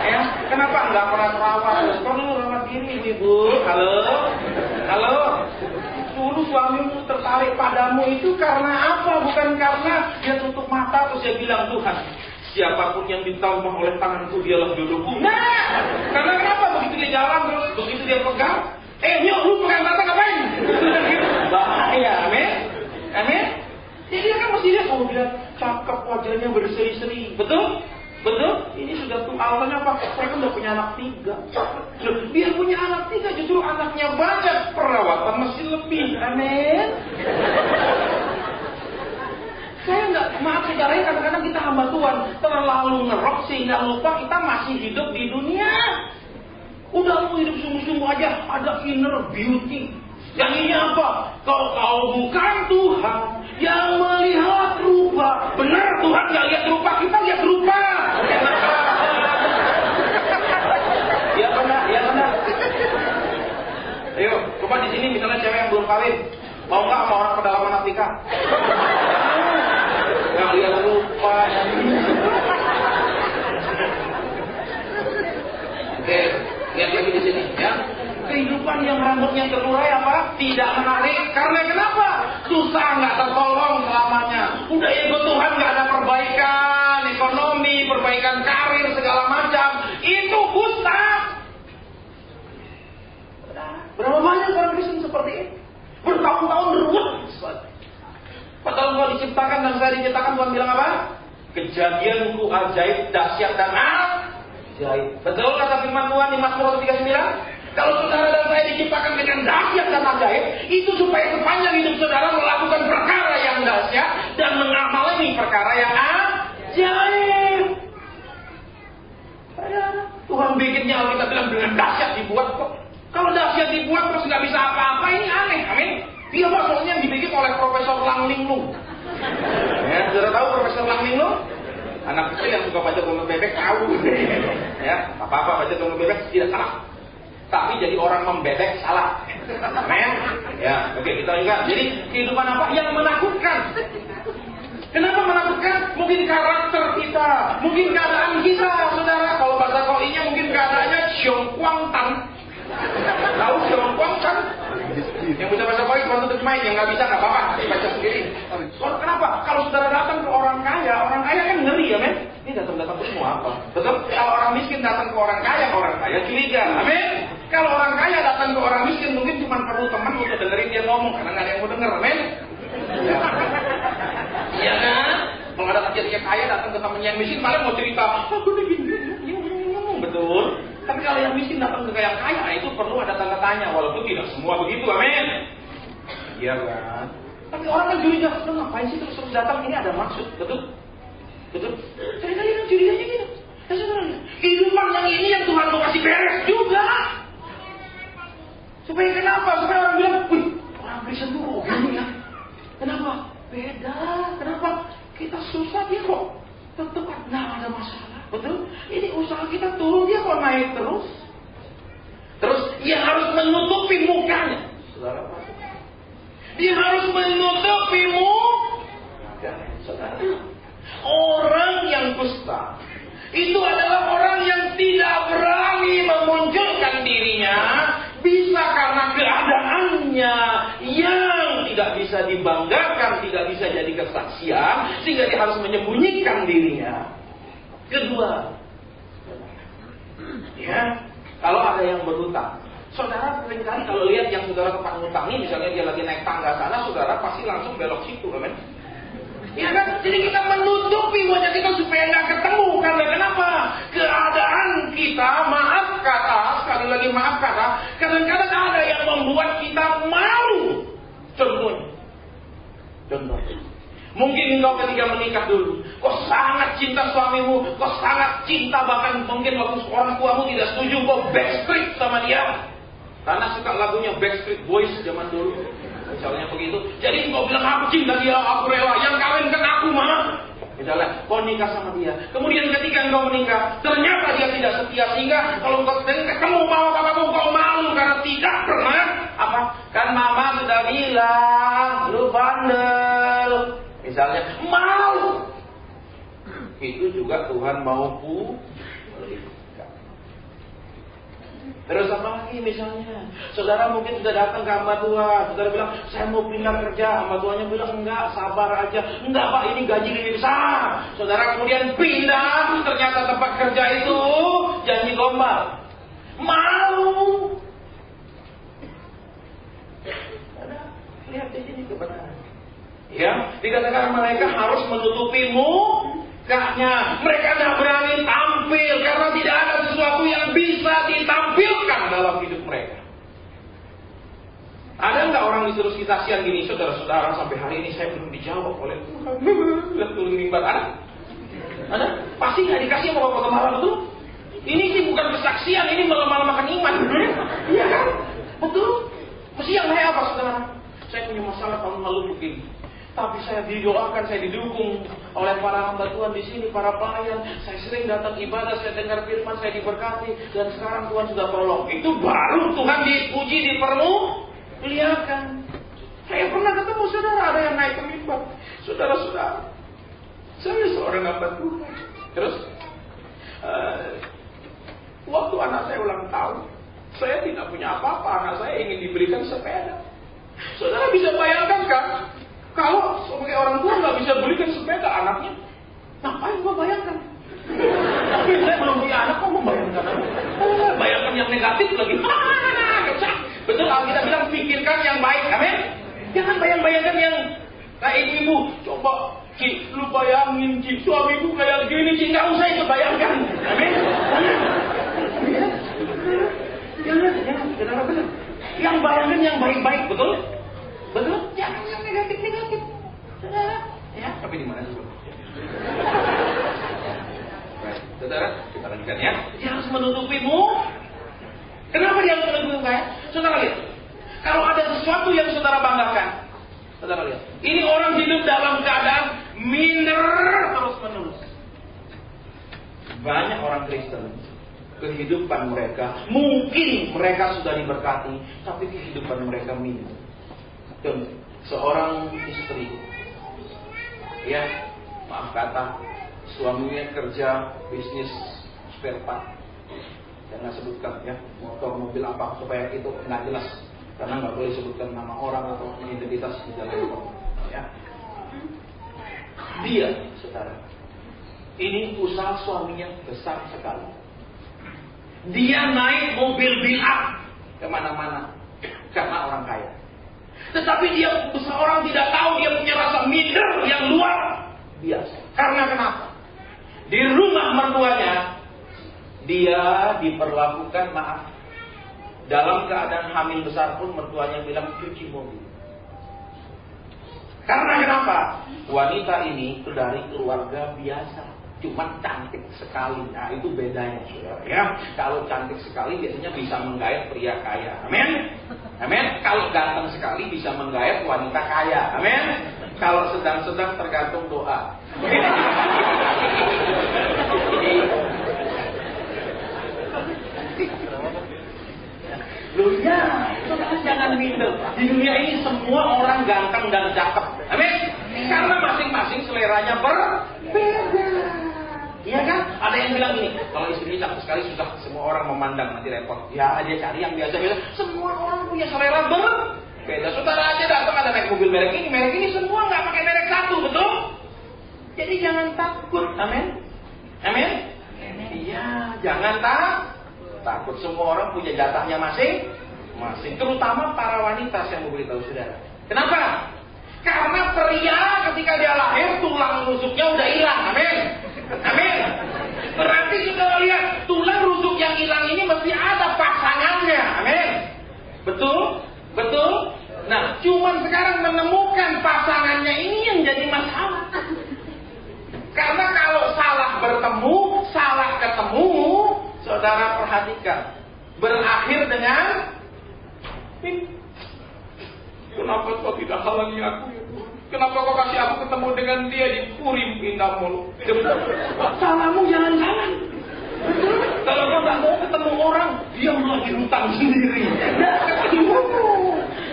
Ya, kenapa nggak pernah terawat? Perlu rawat diri Ibu. Halo. Dulu suamimu tertarik padamu itu karena apa? Bukan karena dia tutup mata terus dia bilang Tuhan, siapapun yang ditambah oleh tanganku dialah jodohku. Nah, karena kenapa? Begitu dia jalan terus, begitu dia pegang, yuk lu pegang mata ngapain? Bahaya, amin. Jadi dia kan mesti lihat, bilang cakep wajahnya berseri-seri, betul? Ini sudah tuh alasannya apa? Mereka udah punya anak 3. Loh, dia punya anak 3 justru anaknya banyak, perawatan masih lebih, amin. Saya nggak, maaf saudara, kadang-kadang kita hamba Tuhan terlalu ngerok sehingga lupa kita masih hidup di dunia. Udah mau hidup sungguh-sungguh aja, ada inner beauty. Yang ini apa? Kalau kau bukan Tuhan yang melihat rupa. Benar, Tuhan nggak lihat rupa, kita lihat rupa. Ya benar. Ayo, coba di sini misalnya cewek yang belum kawin, mau nggak sama orang pedalaman Afrika? Nggak lihat rupa. Oke, lihat lagi di sini, ya. Kehidupan yang rambutnya terurai apa? Tidak menarik. Karena kenapa? Susah, nggak tertolong selamanya. Udah ikut Tuhan nggak ada perbaikan ekonomi, perbaikan karir segala macam. Itu kusta. Berapa banyak orang Kristen seperti ini? Bertahun-tahun berulang. Padahal Tuhan diciptakan dan saya diciptakan, Tuhan bilang apa? Kejadianku ajaib, dahsyat dan ajaib. Betul kata firman Tuhan di Mazmur 139? Kalau saudara dan saya diciptakan dengan dahsyat dan ajaib, itu supaya sepanjang hidup saudara melakukan perkara yang dahsyat dan mengamalkan perkara yang ajaib. Tuhan bikinnya Alkitab bilang dengan dahsyat dibuat kok. Kalau dahsyat dibuat terus nggak bisa apa-apa, ini aneh, amin. Dia maksudnya yang dibikin oleh Profesor Lang Linglung. Ya, saudara tahu Profesor Lang Linglung? Anak kecil yang suka baca Dongeng Bebek tahu. Ya, apa-apa baca Dongeng Bebek tidak salah. Tapi jadi orang membebek salah. Amin. Ya, oke, kita ingat. Jadi kehidupan apa yang menakutkan? Kenapa menakutkan? Mungkin karakter kita, mungkin keadaan kita, saudara. Kalau bahasa Koinya mungkin keadaannya Xiongquang Tan. Tahu Xiongquang Tan? Yang bisa bahasa Koi cuma untuk main, yang nggak bisa nggak apa-apa, baca sendiri. Kenapa? Kalau saudara datang ke orang kaya kan ngeri ya, men. Ini datang ke semua apa? Betul? Kalau orang miskin datang ke orang kaya curiga, amin. Kalau orang kaya datang ke orang miskin mungkin cuma perlu teman untuk dengerin dia ngomong karena nggak ada yang mau denger, amin. Iya kan? Kalau ada kecil-kecil kaya datang ke temannya yang miskin, malah mau cerita, aku begini, betul. Tapi kalau yang miskin datang ke yang kaya, itu perlu ada tanda tanya, walaupun tidak semua begitu, amin. Iya kan? Tapi orang kan curiga, lu ngapain sih terus datang, ini ada maksud, betul? Betul? Kali-kali kan curiganya gitu. Ya saudara, kehidupan yang ini yang Tuhan mau kasih beres juga. Supaya kenapa? Supaya orang bilang, wih, orang Kristen tuh gini ya. Kenapa? Beda. Kenapa? Kita susah, dia kok tetap ada masalah. Betul? Ini usaha kita turun, dia kok naik terus. Terus dia harus menutupi mukanya. Saudara, dia harus menutupi mukanya. Saudara, orang yang kusta itu adalah orang yang tidak berani memunculkan dirinya, bisa karena keadaannya yang tidak bisa dibanggakan, tidak bisa jadi kesaksian, sehingga dia harus menyembunyikan dirinya. Kedua, ya, kalau ada yang berhutang, saudara seringkali kalau lihat yang saudara tempat ngutangi, misalnya dia lagi naik tangga sana, saudara pasti langsung belok situ, amin. Ya kan? Jadi kita menutupi wajah kita supaya nggak ketemu. Karena kenapa? Keadaan kita, maaf kata, sekali lagi maaf kata, kadang-kadang ada yang membuat kita malu. Contoh. Mungkin engkau ketika menikah dulu, kau sangat cinta suamimu, kau sangat cinta, bahkan mungkin waktu orang tuamu tidak setuju, kau backstreet sama dia. Karena suka lagunya Backstreet Boys zaman dulu. Misalnya begitu. Jadi engkau bilang, aku cinta dia, aku rela, yang kawinkan aku mah. Misalnya, kau nikah sama dia. Kemudian ketika engkau menikah, ternyata dia tidak setia. Sehingga kalau engkau ketemu mama papamu, kau malu karena tidak pernah. Apa? Kan mama sudah bilang, lu bandel. Misalnya, malu. Itu juga Tuhan mau pulihkan. Terus apa lagi misalnya? Saudara mungkin sudah datang ke hamba Tuhan. Saudara bilang, saya mau pindah kerja. Hamba Tuhannya bilang, enggak, sabar aja. Enggak Pak, ini gaji lebih besar. Saudara kemudian pindah. Ternyata tempat kerja itu janji gombal. Malu. Lihat di sini kebenaran. Ya, dikatakan mereka harus menutupi mukanya. Mereka tidak berani tampil karena tidak ada sesuatu yang bisa ditampilkan dalam hidup mereka. Ada nggak orang disuruh kasihan gini, saudara-saudara, sampai hari ini saya belum dijawab oleh Tuhan. Lihat turun mimbar, ada? Pasti nggak dikasih sama Bapak Gembala, betul? Ini sih bukan kesaksian, ini malah makan iman. Iya kan? Betul? Mesti yang saya apa, saudara? Saya punya masalah tahun lalu begini. Tapi saya didoakan, saya didukung oleh para hamba Tuhan di sini, para pelayan. Saya sering datang ibadah, saya dengar firman, saya diberkati, dan sekarang Tuhan sudah tolong. Itu baru Tuhan dipuji, dipermuliakan. Saya pernah ketemu saudara, ada yang naik ke mimbar. Saudara-saudara, saya seorang hamba Tuhan. Terus, waktu anak saya ulang tahun, saya tidak punya apa-apa, anak saya ingin diberikan sepeda. Saudara bisa bayangkan kan? Kalau sebagai orang tua nggak bisa belikan sepeda anaknya, ngapain gua bayangkan? Tapi saya belum punya anak, kok mau bayangkan? Bayangkan yang negatif lagi. Betul, kita bilang pikirkan yang baik, amin? Jangan bayangkan yang kayak ibu-ibu. Coba, Ci, lu bayangin, Ci, suamiku kayak gini, Ci, nggak usah itu bayangkan, amin? Jangan, benar. Yang bayangkan yang baik-baik, betul? Betul? Jangan yang negatif-negatif. Ya, tapi di mana sih? Baik, saudara, kita lanjutkan ya. Dia harus menutupimu. Kenapa dia harus menutupi? Saudara lihat. Kalau ada sesuatu yang saudara banggakan, saudara lihat. Ini orang hidup dalam keadaan minder terus-menerus. Banyak orang Kristen, kehidupan mereka, mungkin mereka sudah diberkati, tapi kehidupan mereka minder. Seorang istri, ya, maaf kata, suaminya kerja bisnis spare part, jangan sebutkan ya, motor, mobil apa, supaya itu nggak jelas, karena nggak boleh sebutkan nama orang atau identitas di dalam itu, ya. Dia, saudara, ini usaha suaminya besar sekali. Dia naik mobil bilang kemana-mana karena orang kaya. Tetapi dia seorang tidak tahu dia punya rasa minder yang luar biasa. Karena kenapa? Di rumah mertuanya dia diperlakukan maaf. Dalam keadaan hamil besar pun mertuanya bilang cuci mobil. Karena kenapa? Wanita ini itu dari keluarga biasa, cuman cantik sekali. Nah itu bedanya, saudara ya. Kalau cantik sekali biasanya bisa menggait pria kaya. Amin. Amin. Kalau ganteng sekali bisa menggait wanita kaya. Amin. Kalau sedang-sedang tergantung doa. Loh ya, jangan minder. Di dunia ini semua orang ganteng dan cakep. Amin. Karena masing-masing seleranya berbeda. Iya kan? Ada yang bilang gini, kalau istrinya cakep sekali susah semua orang memandang, nanti repot. Ya dia cari yang biasa-biasa. Semua orang punya selera berbeda. Saudara aja datang ada naik mobil merek ini semua nggak pakai merek satu, betul? Jadi jangan takut. Amin. Amin. Iya, jangan takut. Semua orang punya jatahnya masing-masing. Terutama para wanita, saya mau beritahu saudara. Kenapa? Karena pria ketika dia lahir tulang rusuknya udah hilang. Amin. Amin. Berarti saudara lihat tulang rusuk yang hilang ini mesti ada pasangannya. Amin. Betul? Betul? Nah, cuman sekarang menemukan pasangannya ini yang jadi masalah. Karena kalau salah bertemu, salah ketemu, saudara perhatikan, berakhir dengan kenapa kau tidak halangi aku ya? Kenapa kau kasih aku ketemu dengan dia di Purim Indah Mulu? Salahmu jangan-jangan. Kalau kau nggak mau ketemu orang, dia lagi hutang sendiri.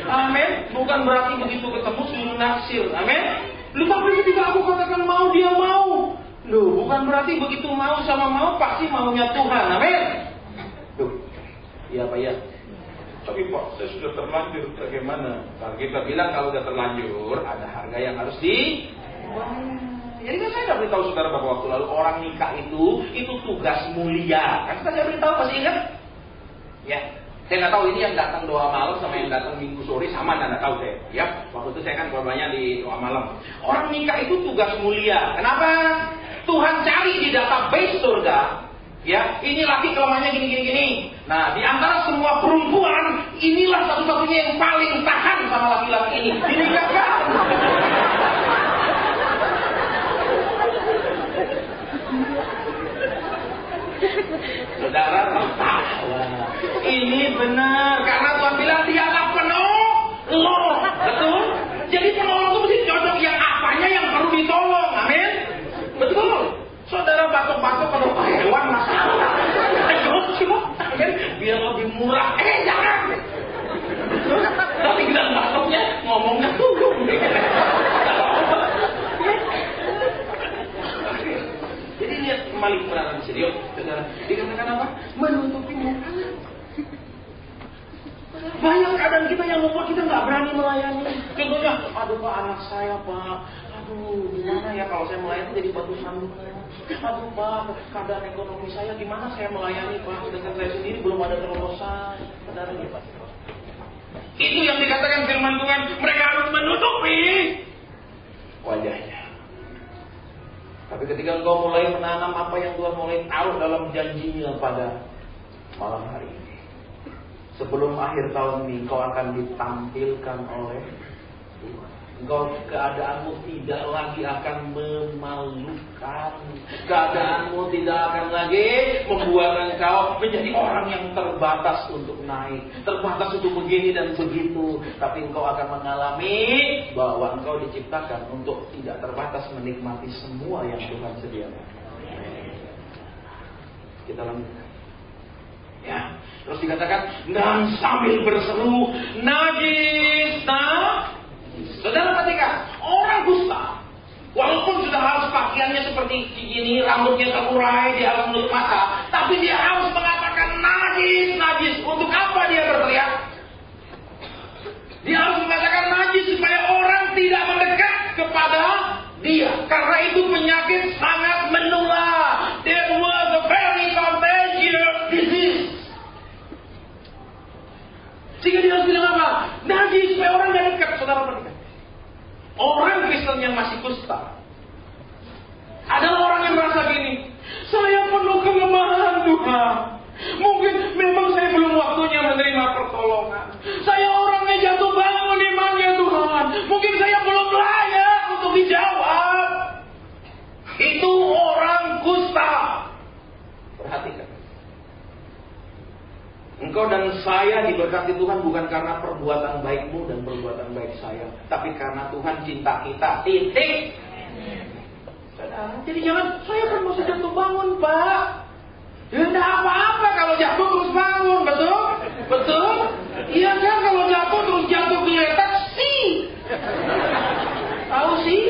Amin. Bukan berarti begitu ketemu suruh naksir. Amin. Lu tapi ketika aku katakan mau, dia mau. Loh, bukan berarti begitu mau sama mau pasti maunya Tuhan. Amin. Duh, iya Pak ya. Tapi Pak, saya sudah terlanjur. Bagaimana? Kalau kita bilang kalau sudah terlanjur, ada harga yang harus di. Jadi kan saya sudah beritahu saudara beberapa waktu lalu orang nikah itu tugas mulia. Kan saya beritahu masih ingat? Ya. Saya nggak tahu ini yang datang doa malam sama yang datang minggu sore sama, nggak tahu saya. Ya, waktu itu saya kan korbannya di doa malam. Orang nikah itu tugas mulia. Kenapa? Tuhan cari di database surga. Ya, ini laki kelemahannya gini. Nah, di antara semua perempuan, inilah satu-satunya yang paling tahan sama laki-laki ini. Dinikahkan. Saudara tertawa. Ini benar, karena Tuhan bilang dialah penolong. Betul? Jadi penolong itu mesti cocok yang apanya yang perlu ditolong. Amin. Betul. Saudara batuk-batuk pada hewan masalah. Ayo, amin. Biar lebih murah. Jangan. Tapi bilang batuknya ngomongnya dulu. Jadi lihat kembali kebenaran serius, saudara. Dikatakan apa? Menutupi muka. Banyak keadaan kita yang membuat kita nggak berani melayani. Contohnya, aduh Pak, anak saya Pak, aduh gimana ya kalau saya melayani jadi batu sandungan. Aduh Pak, keadaan ekonomi saya gimana saya melayani Pak, sedangkan saya sendiri belum ada terobosan. Benar ya Pak. Itu yang dikatakan firman Tuhan, mereka harus menutupi wajahnya. Tapi ketika engkau mulai menanam apa yang Tuhan mulai taruh dalam janjinya pada malam hari ini, sebelum akhir tahun ini kau akan ditampilkan oleh Tuhan. Engkau keadaanmu tidak lagi akan memalukan. Keadaanmu tidak akan lagi membuat engkau menjadi orang yang terbatas untuk naik, terbatas untuk begini dan begitu. Tapi engkau akan mengalami bahwa engkau diciptakan untuk tidak terbatas menikmati semua yang Tuhan sediakan. Kita lanjutkan. Ya, terus dikatakan dan sambil berseru najis. Saudara perhatikan, orang dusta walaupun sudah harus pakaiannya seperti ini, rambutnya terurai, dia harus menutup mata, tapi dia harus mengatakan najis. Untuk apa dia berteriak? Dia harus mengatakan najis supaya orang tidak mendekat kepada dia, karena itu penyakit sangat menular. There was a very contagious disease. Sehingga dia harus bilang apa? Najis supaya orang tidak dekat. Saudara perhatikan, orang Kristen yang masih kusta adalah orang yang merasa gini, saya penuh kelemahan Tuhan. Mungkin memang saya belum waktunya menerima pertolongan. Saya orangnya jatuh bangun imannya Tuhan. Mungkin saya belum layak engkau dan saya diberkati Tuhan bukan karena perbuatan baikmu dan perbuatan baik saya, tapi karena Tuhan cinta kita. Titik. Jadi jangan, saya kan masih jatuh bangun, Pak. Ya enggak apa-apa kalau jatuh terus bangun, betul? Betul? Iya kan, kalau jatuh terus jatuh geletak sih. Tahu sih?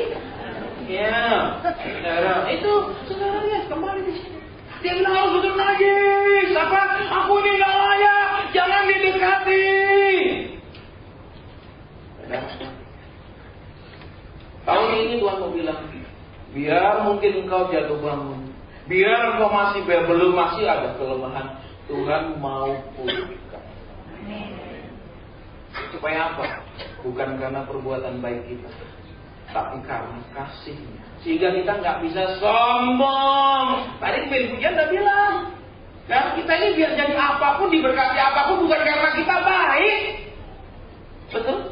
Ya. Saudara, itu saudara lihat kembali di sini. Dia bilang harus betul najis. Apa? Aku ini nggak layak. Jangan didekati. Tahun ini Tuhan mau bilang, biar mungkin engkau jatuh bangun, biar engkau masih ada kelemahan, Tuhan mau pulihkan. Supaya apa? Bukan karena perbuatan baik kita, tapi karena kasih-Nya. Sehingga kita nggak bisa sombong. Tadi Ben Pujian udah bilang, kan kita ini biar jadi apapun, diberkati apapun, bukan karena kita baik, betul?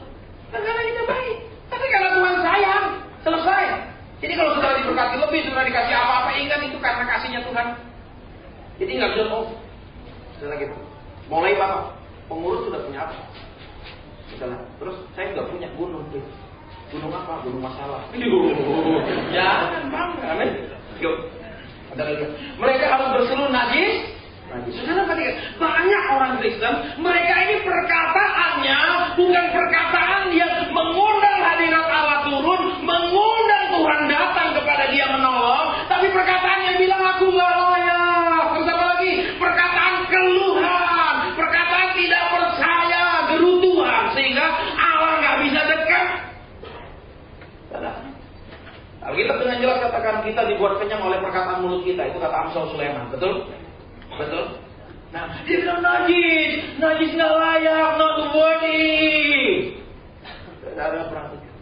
Bukan karena kita baik, tapi karena Tuhan sayang. Selesai. Jadi kalau sudah diberkati lebih, sudah dikasih apa-apa, ingat itu karena kasih-Nya Tuhan. Jadi nggak bisa misalnya gitu. Mulai Bapak, pengurus sudah punya apa? Misalnya, terus saya nggak punya gunung. Gunung apa? Gunung masalah. Jangan bangga, amin. Yuk, ada lagi. Mereka harus berseluruh najis. Saudara perhatikan, banyak orang Kristen, mereka ini perkataannya bukan perkataan yang mengundang hadirat Allah turun, mengundang Tuhan datang kepada dia menolong, tapi perkataan yang bilang aku nggak layak. Terus apa lagi? Perkataan keluhan, perkataan tidak percaya, gerutuan, sehingga Allah nggak bisa dekat. Alkitab dengan jelas katakan kita dibuat kenyang oleh perkataan mulut kita. Itu kata Amsal Sulaiman, betul? Betul? Nah, dia bilang najis nggak layak, not worthy. Saudara perhatikan.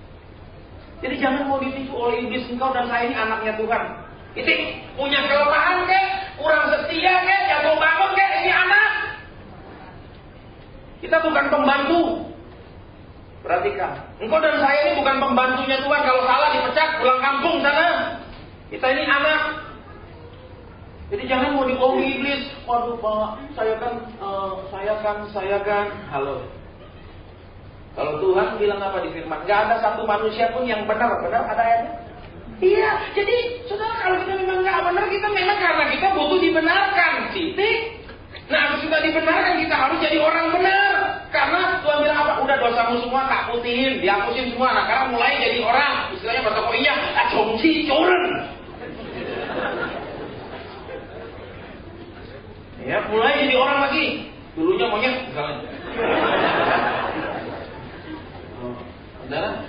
Jadi jangan mau ditipu oleh iblis, engkau dan saya ini anaknya Tuhan. Itu punya kelemahan kek, kurang setia kek, jatuh bangun kek, ini anak. Kita bukan pembantu. Perhatikan, engkau dan saya ini bukan pembantunya Tuhan. Kalau salah dipecat, pulang kampung sana. Kita ini anak. Jadi jangan mau dibohongi iblis. Waduh Pak, saya kan. Halo. Kalau Tuhan bilang apa di firman? Gak ada satu manusia pun yang benar. Benar ada ayatnya? Iya. Jadi saudara, kalau kita memang gak benar, kita memang karena kita butuh dibenarkan. Titik. Nah, harus kita dibenarkan, kita harus jadi orang benar. Karena Tuhan bilang apa? Udah dosamu semua tak putihin, dihapusin semua. Nah, karena mulai jadi orang. Istilahnya bahasa Korea, acongsi coren. Ya, mulai jadi orang lagi. Dulunya monyet, misalnya.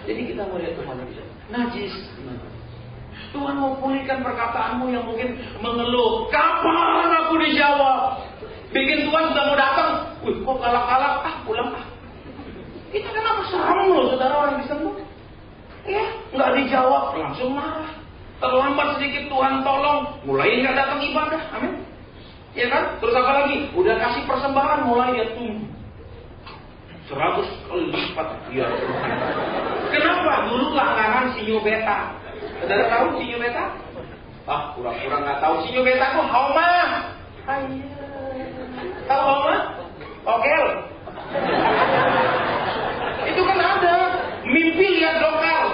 Jadi kita mau lihat Tuhan lagi. Najis. Tuhan mau pulihkan perkataanmu yang mungkin mengeluh. Kapan aku dijawab? Bikin Tuhan sudah mau datang. Wih, kok galak-galak? Pulang. Itu kenapa serem loh, saudara orang Kristen tuh? Ya, nggak dijawab, langsung marah. Terlambat sedikit Tuhan tolong, mulai nggak datang ibadah. Amin. Ya kan? Terus apa lagi? Udah kasih persembahan, mulai dia tunggu 100 kali lipat. Ya. Kenapa? Dulu langganan sinyo beta. Saudara tahu sinyo beta? Pura-pura nggak tahu. Sinyo beta tuh Homa. Tahu Homa? Okel. Itu kan ada mimpi lihat lokal.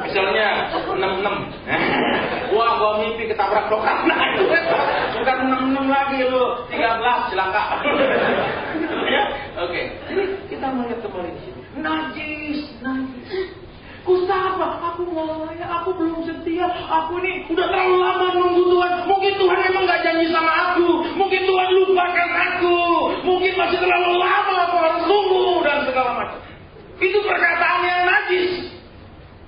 Misalnya 66. Wah, gua mimpi ketabrak lokal. Nah, itu kan bukan 66 lagi lu, 13 celaka. Ya, oke. Jadi kita melihat kembali di sini. Najis. Kusapa? Aku nggak layak, aku belum setia, aku ini udah terlalu lama nunggu Tuhan. Mungkin Tuhan memang nggak janji sama aku, mungkin Tuhan lupakan aku, mungkin masih terlalu lama aku harus tunggu dan segala macam. Itu perkataan yang najis.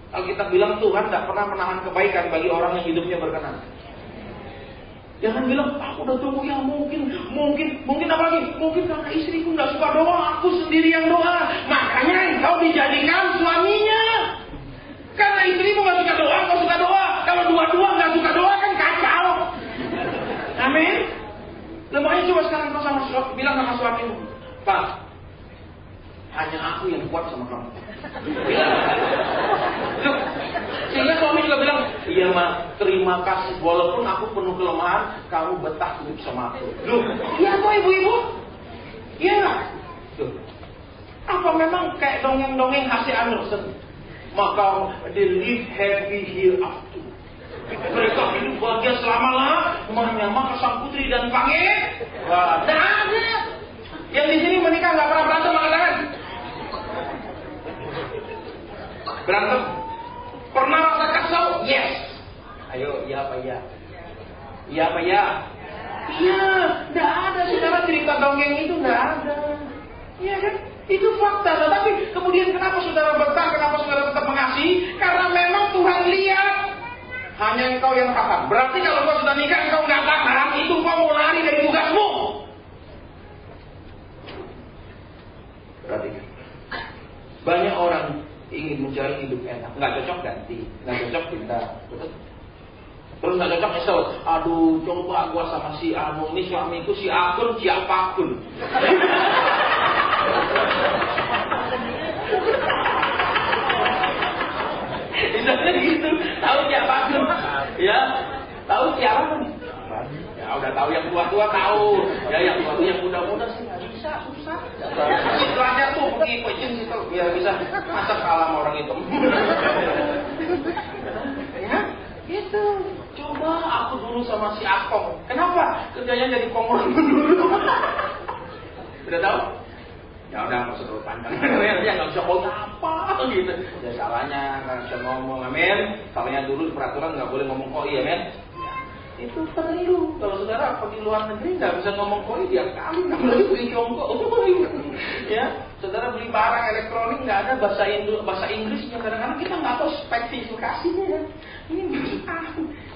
Alkitab bilang Tuhan tidak pernah menahan kebaikan bagi orang yang hidupnya berkenan. Jangan bilang aku udah tunggu yang mungkin apa lagi? Mungkin karena istriku nggak suka doa, aku sendiri yang doa. Makanya engkau dijadikan suaminya. Karena istrimu nggak suka doa, engkau suka doa. Kalau dua-dua nggak suka doa kan kacau. Amin. Makanya coba sekarang kau bilang sama suamimu, Pak, hanya aku yang kuat sama kamu. Sehingga suami juga bilang, iya mak, terima kasih. Walaupun aku penuh kelemahan, kamu betah hidup sama aku. Loh, iya kok ibu-ibu? Iya nggak? Tuh. Apa memang kayak dongeng-dongeng H.C. Andersen? Maka they live happy hereafter. Mereka hidup bahagia selama-lamanya, menyamar sang putri dan pangeran. Wah, tidak ada. Yang di sini menikah nggak pernah berantem, angkat tangan. Berantem? Pernah rasa kesal? Yes. Ayo, iya apa iya? Iya apa iya? Iya, tidak ada saudara cerita dongeng itu, tidak ada. Iya kan? Itu fakta. Tapi kemudian kenapa saudara bertahan? Kenapa saudara tetap mengasihi? Karena memang Tuhan lihat hanya engkau yang tahan. Berarti kalau kau sudah nikah engkau nggak tahan, itu kau mau lari dari tugasmu. Perhatikan. Banyak orang ingin mencari hidup enak, nggak cocok ganti, nggak cocok pindah, betul? Terus nggak cocok esok, aduh coba gua sama si Anu ini suamiku si Akun siapapun. Misalnya gitu, tahu siapapun, ya, tahu siapa nih? Ya udah tahu yang tua-tua tahu, ya yang tua yang muda-muda sih nggak bisa, susah. Istilahnya tuh pergi pecing gitu, biar bisa masak kalah orang itu. Ya, gitu. Coba aku dulu sama si Akong. Kenapa? Kerjanya jadi kongron dulu. Udah tahu? Ya udah nggak usah terlalu panjang. Dia nggak bisa ngomong apa gitu. Ya salahnya nggak bisa ngomong, amin. Salahnya dulu peraturan nggak boleh ngomong koi, amin. Itu perlu. Kalau saudara pergi luar negeri nggak bisa ngomong koi, dia kali nggak boleh beli jongkok. Ya, saudara beli barang elektronik nggak ada bahasa Inggrisnya. Kadang-kadang kita nggak tahu spesifikasinya. Ini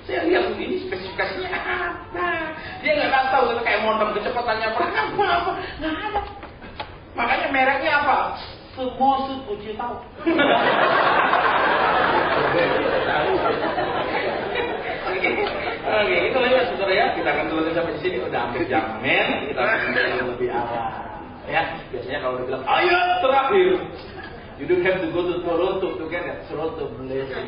saya lihat ini spesifikasinya apa. Dia nggak tahu, kayak modem kecepatannya berapa, nggak ada. Makanya mereknya apa? Semua suci tahu. Oke, itu ya saudara ya. Kita akan tuliskan sampai sini. Udah hampir jam, men. Kita akan lebih awal. Ya, biasanya kalau udah bilang ayat terakhir, you don't have to go to Toronto to get that Toronto blessing.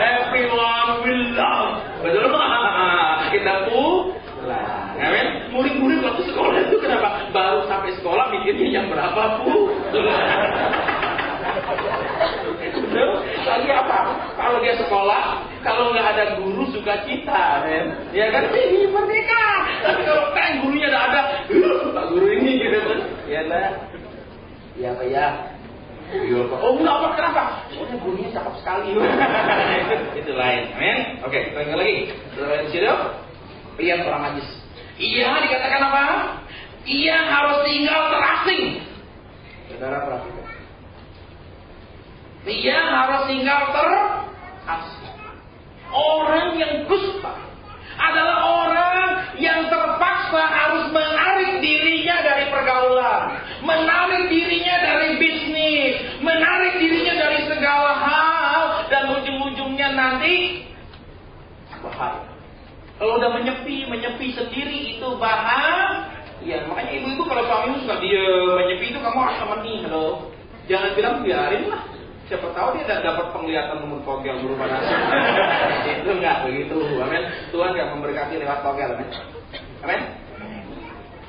Everyone will love. Betul? Kita pulang. Amin. Murid-murid waktu sekolah itu kenapa? Baru sampai sekolah mikirnya jam berapa lagi apa? Kalau dia sekolah, kalau nggak ada guru suka cita, men. Ya kan? Ini merdeka. Tapi kalau kan gurunya nggak ada, Pak Guru ini gitu kan? Ya lah. Ya apa ya? Oh enggak apa, kenapa? Soalnya gurunya cakep sekali. Itu lain, men. Oke, kita lagi. Terus siapa? Lihat orang najis. Iya dikatakan apa? Ia harus tinggal terasing. Saudara perhatikan. Ia harus tinggal terasing. Orang yang kusta adalah orang yang terpaksa harus menarik dirinya dari pergaulan, menarik dirinya dari bisnis, menarik dirinya dari segala hal, dan ujung-ujungnya nanti bahaya. Kalau udah menyepi sendiri itu bahaya. Ya, makanya ibu-ibu kalau suamimu suka menyepi itu kamu harus temani loh. Jangan bilang biarin lah. Siapa tahu dia dapat penglihatan nomor togel berupa nasi. Itu enggak begitu, amin. Tuhan nggak memberkati lewat togel, amin. Amin.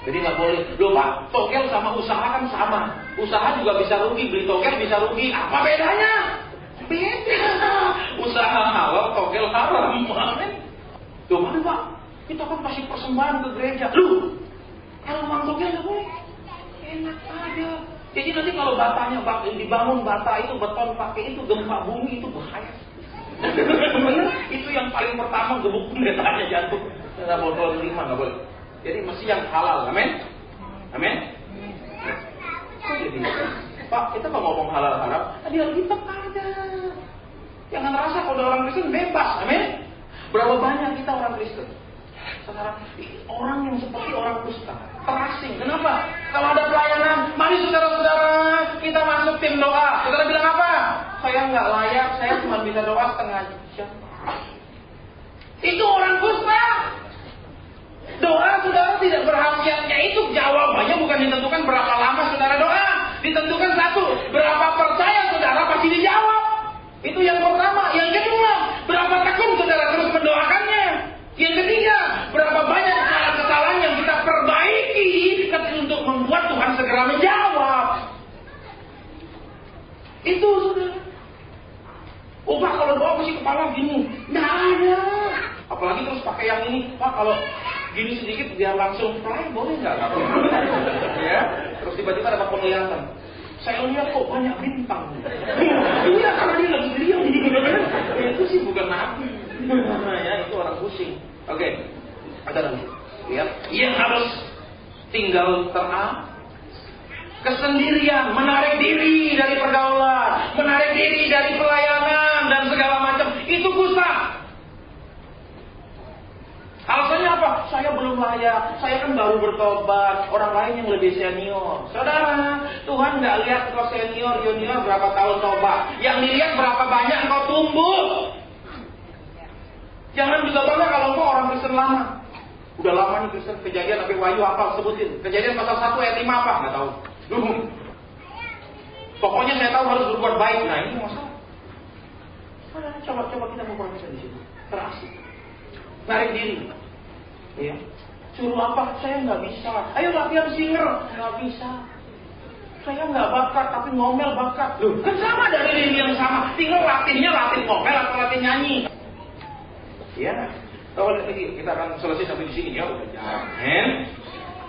Jadi nggak boleh. Loh Pak, togel sama usaha kan sama. Usaha juga bisa rugi, beli togel bisa rugi. Apa bedanya? Beda. Usaha halal, togel haram, amin. Tuh mana Pak? Kita kan kasih persembahan ke gereja. Lu, kalau uang togel nggak boleh. Enak aja. Jadi nanti kalau batanya dibangun bata itu beton pakai itu gempa bumi itu bahaya. Benar? Itu yang paling pertama gebuk pendetanya jantung. Nggak boleh terima, nggak boleh. Jadi mesti yang halal, amin, amin. Kok jadi Pak kita kalau ngomong halal haram, di Alkitab ada. Jangan rasa kalau orang Kristen bebas, amin. Berapa banyak kita orang Kristen sekarang orang yang seperti orang kusta, terasing. Kenapa? Kalau ada pelayanan, mari saudara-saudara kita masuk tim doa. Saudara bilang apa? Saya nggak layak, saya cuma bisa doa setengah jam. Itu orang kusta. Doa saudara tidak berhasiatnya itu. Jawabannya bukan ditentukan berapa lama saudara doa, ditentukan satu, berapa percaya saudara pasti dijawab. Itu yang pertama. Yang kedua, berapa tekun saudara terus mendoakannya. Yang ketiga, berapa banyak kesalahan-kesalahan yang kita perbaiki untuk segera menjawab. Itu saudara. Oh Pak, kalau doa mesti kepala gini. Nggak ada. Apalagi terus pakai yang ini. Pak, kalau gini sedikit biar langsung fly, boleh nggak? Ya. Terus tiba-tiba ada penglihatan. Saya lihat kok banyak bintang. Iya, karena dia lagi lihat. Itu sih bukan nabi. Ya, itu orang pusing. Oke. Ada lagi. Lihat. Yang harus tinggal tenang. Kesendirian, menarik diri dari pergaulan, menarik diri dari pelayanan dan segala macam. Itu kusta. Alasannya apa? Saya belum layak. Saya kan baru bertobat. Orang lain yang lebih senior. Saudara, Tuhan nggak lihat kau senior, junior berapa tahun tobat. Yang dilihat berapa banyak kau tumbuh. Jangan juga bangga kalau kau orang Kristen lama. Udah lama nih Kristen. Kejadian tapi Wahyu apa? Sebutin. Kejadian pasal 1 ayat 5 apa? Nggak tahu. Pokoknya saya tahu harus berbuat baik. Nah ini masalah. Coba kita mau proses di sini. Terasik. Narik diri. Ya. Suruh apa? Saya nggak bisa. Ayo latihan singer. Nggak bisa. Saya nggak bakat, tapi ngomel bakat. Loh, kan sama dari diri yang sama. Tinggal latihnya latih ngomel atau latih nyanyi. Ya. Kalau lagi kita akan selesai sampai di sini ya. Udah jangan.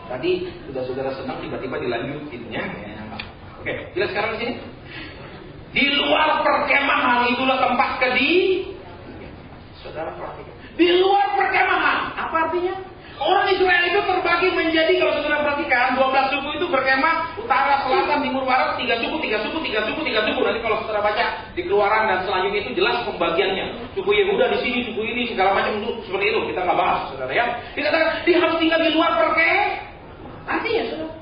Tadi sudah saudara senang tiba-tiba dilanjutinnya. Ya. Oke, jelas sekarang di sini. Di luar perkemahan itulah tempat saudara perhatikan. Di luar perkemahan, apa artinya? Orang Israel itu terbagi menjadi, kalau saudara perhatikan, 12 suku itu berkemah utara, selatan, timur, barat, 3 suku. Nanti kalau saudara baca di Keluaran dan selanjutnya itu jelas pembagiannya. Suku Yehuda di sini, suku ini, segala macam itu seperti itu. Kita nggak bahas, saudara ya. Dikatakan dia harus tinggal di luar perkemahan. Artinya, saudara,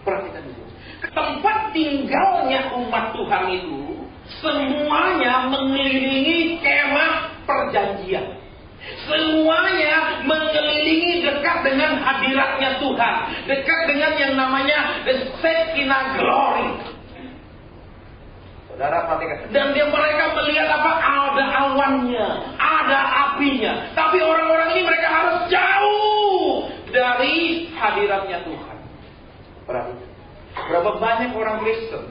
perhatikan itu. Tempat tinggalnya umat Tuhan itu semuanya mengelilingi kemah perjanjian. Semuanya mengelilingi dekat dengan hadiratnya Tuhan, dekat dengan yang namanya the Shekinah glory. Saudara perhatikan. Dan mereka melihat apa? Ada awannya, ada apinya. Tapi orang-orang ini mereka harus jauh dari hadiratnya Tuhan. Perhatikan. Berapa banyak orang Kristen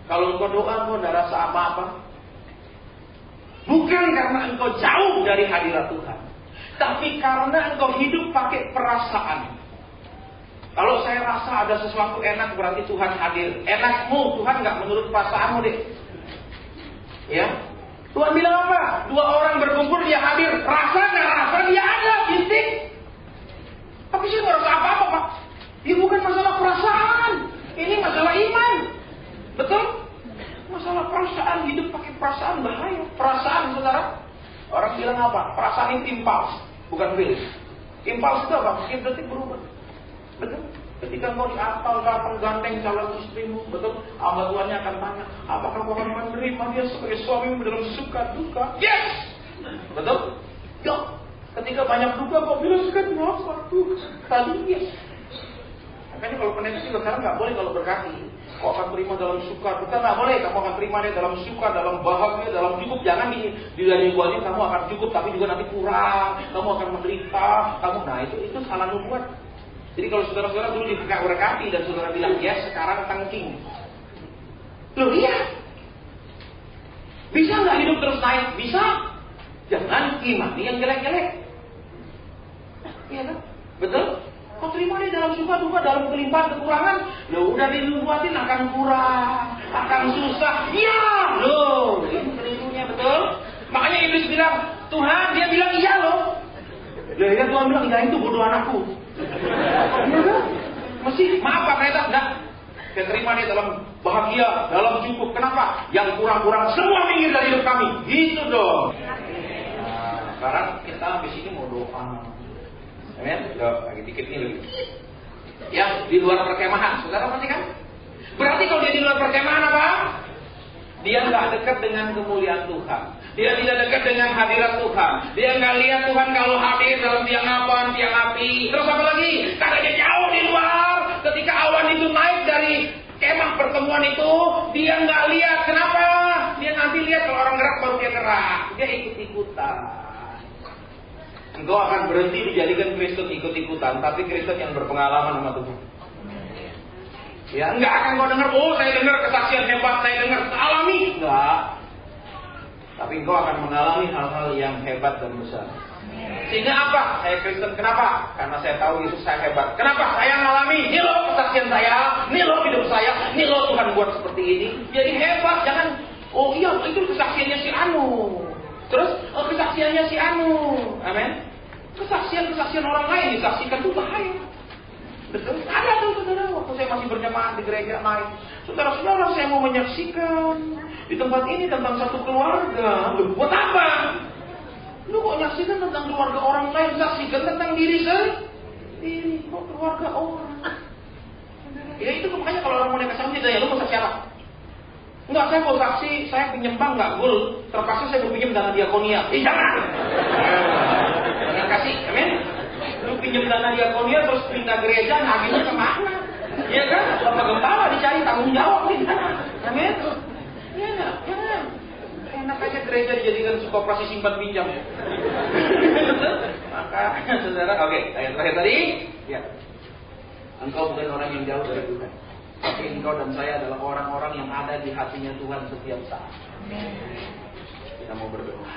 kalau engkau doa engkau tidak rasa apa-apa, bukan karena engkau jauh dari hadirat Tuhan, tapi karena engkau hidup pakai perasaan. Kalau saya rasa ada sesuatu enak berarti Tuhan hadir. Enakmu Tuhan nggak menurut perasaanmu deh. Ya, Tuhan bilang apa? 2 orang berkumpul dia hadir. Rasa nggak rasa dia ada, titik. Tapi saya nggak rasa apa-apa Pak. Ini bukan masalah perasaan. Ini masalah iman. Betul? Masalah perasaan, hidup pakai perasaan bahaya. Perasaan, saudara. Orang bilang apa? Perasaan itu impuls, bukan feeling. Impuls itu apa? Mungkin detik berubah. Betul? Ketika kau diapal datang ganteng calon istrimu, betul? Allah Tuhannya akan tanya, apakah kau akan menerima dia sebagai suamimu dalam suka duka? Yes! Betul? Ya. Ketika banyak duka, kau bilang kenapa tuh? Tadi yes. Makanya kalau pendeta juga sekarang nggak boleh kalau berkati. Kau akan terima dalam suka, kita nggak boleh. Kamu akan terima dia dalam suka, dalam bahagia, dalam cukup. Jangan dibuatin kamu akan cukup, tapi juga nanti kurang. Kamu akan menderita. Nah itu salah nubuat. Jadi kalau saudara-saudara dulu diberkati dan saudara bilang yes, sekarang tangking. Loh iya. Bisa nggak hidup terus naik? Bisa. Jangan imani yang jelek-jelek. Iya kan? Betul? Kau terima dia dalam suka duka, dalam kelimpahan kekurangan. Loh udah dinubuatin akan kurang, akan susah. Ya, loh ini penipunya betul. Makanya Iblis bilang, Tuhan dia bilang iya loh. Loh ya Tuhan bilang iya itu bodoh anakku. Iya kan? Mesti maaf Pak Pendeta, enggak. Saya terima dia dalam bahagia, dalam cukup. Kenapa? Yang kurang-kurang semua minggir dari hidup kami. Gitu dong. Nah, sekarang kita habis ini mau doa. Amin. Lagi dikit nih lagi. Yang di luar perkemahan, saudara pasti kan? Berarti kalau dia di luar perkemahan apa? Dia nggak dekat dengan kemuliaan Tuhan. Dia tidak dekat dengan hadirat Tuhan. Dia nggak lihat Tuhan kalau hadir dalam tiang awan, tiang api. Terus apa lagi? Karena dia jauh di luar. Ketika awan itu naik dari kemah pertemuan itu, dia nggak lihat. Kenapa? Dia nanti lihat kalau orang gerak baru dia gerak. Dia ikut-ikutan. Engkau akan berhenti dijadikan Kristen ikut-ikutan, tapi Kristen yang berpengalaman sama Tuhan. Ya, enggak akan kau dengar, oh saya dengar kesaksian hebat, saya dengar, alami. Enggak. Tapi engkau akan mengalami hal-hal yang hebat dan besar. Sehingga apa? Saya Kristen. Kenapa? Karena saya tahu Yesus saya hebat. Kenapa? Saya mengalami. Ini loh kesaksian saya. Ini loh hidup saya. Ini loh Tuhan buat seperti ini. Jadi hebat. Jangan, oh iya itu kesaksiannya si Anu. Terus kesaksiannya si Anu. Amin. Kesaksian orang lain disaksikan itu bahaya. Betul? Ada tuh saudara. Waktu saya masih berjemaat di gereja lain. Saudara-saudara, saya mau menyaksikan di tempat ini tentang satu keluarga. Buat apa? Lu kok nyaksikan tentang keluarga orang lain, saksikan tentang diri sendiri. Kok keluarga orang? Ya itu makanya kalau orang mau naik saksi ditanya, lu mau saksi apa? Enggak, saya mau saksi, saya penyembah enggak gul. Terpaksa saya berpinjam dana diakonia. Jangan! Jangan kasih, amin? Lu pinjam dana diakonia terus pindah gereja, naginya kemana? Iya kan? Bapak Gembala dicari tanggung jawab nih. Amin? Ya, jangan. Enak aja gereja dijadikan koperasi simpan pinjam. Maka saudara, oke, ayat terakhir tadi, ya. Engkau bukan orang yang jauh dari Tuhan, tapi engkau dan saya adalah orang-orang yang ada di hatinya Tuhan setiap saat. Kita mau berdoa.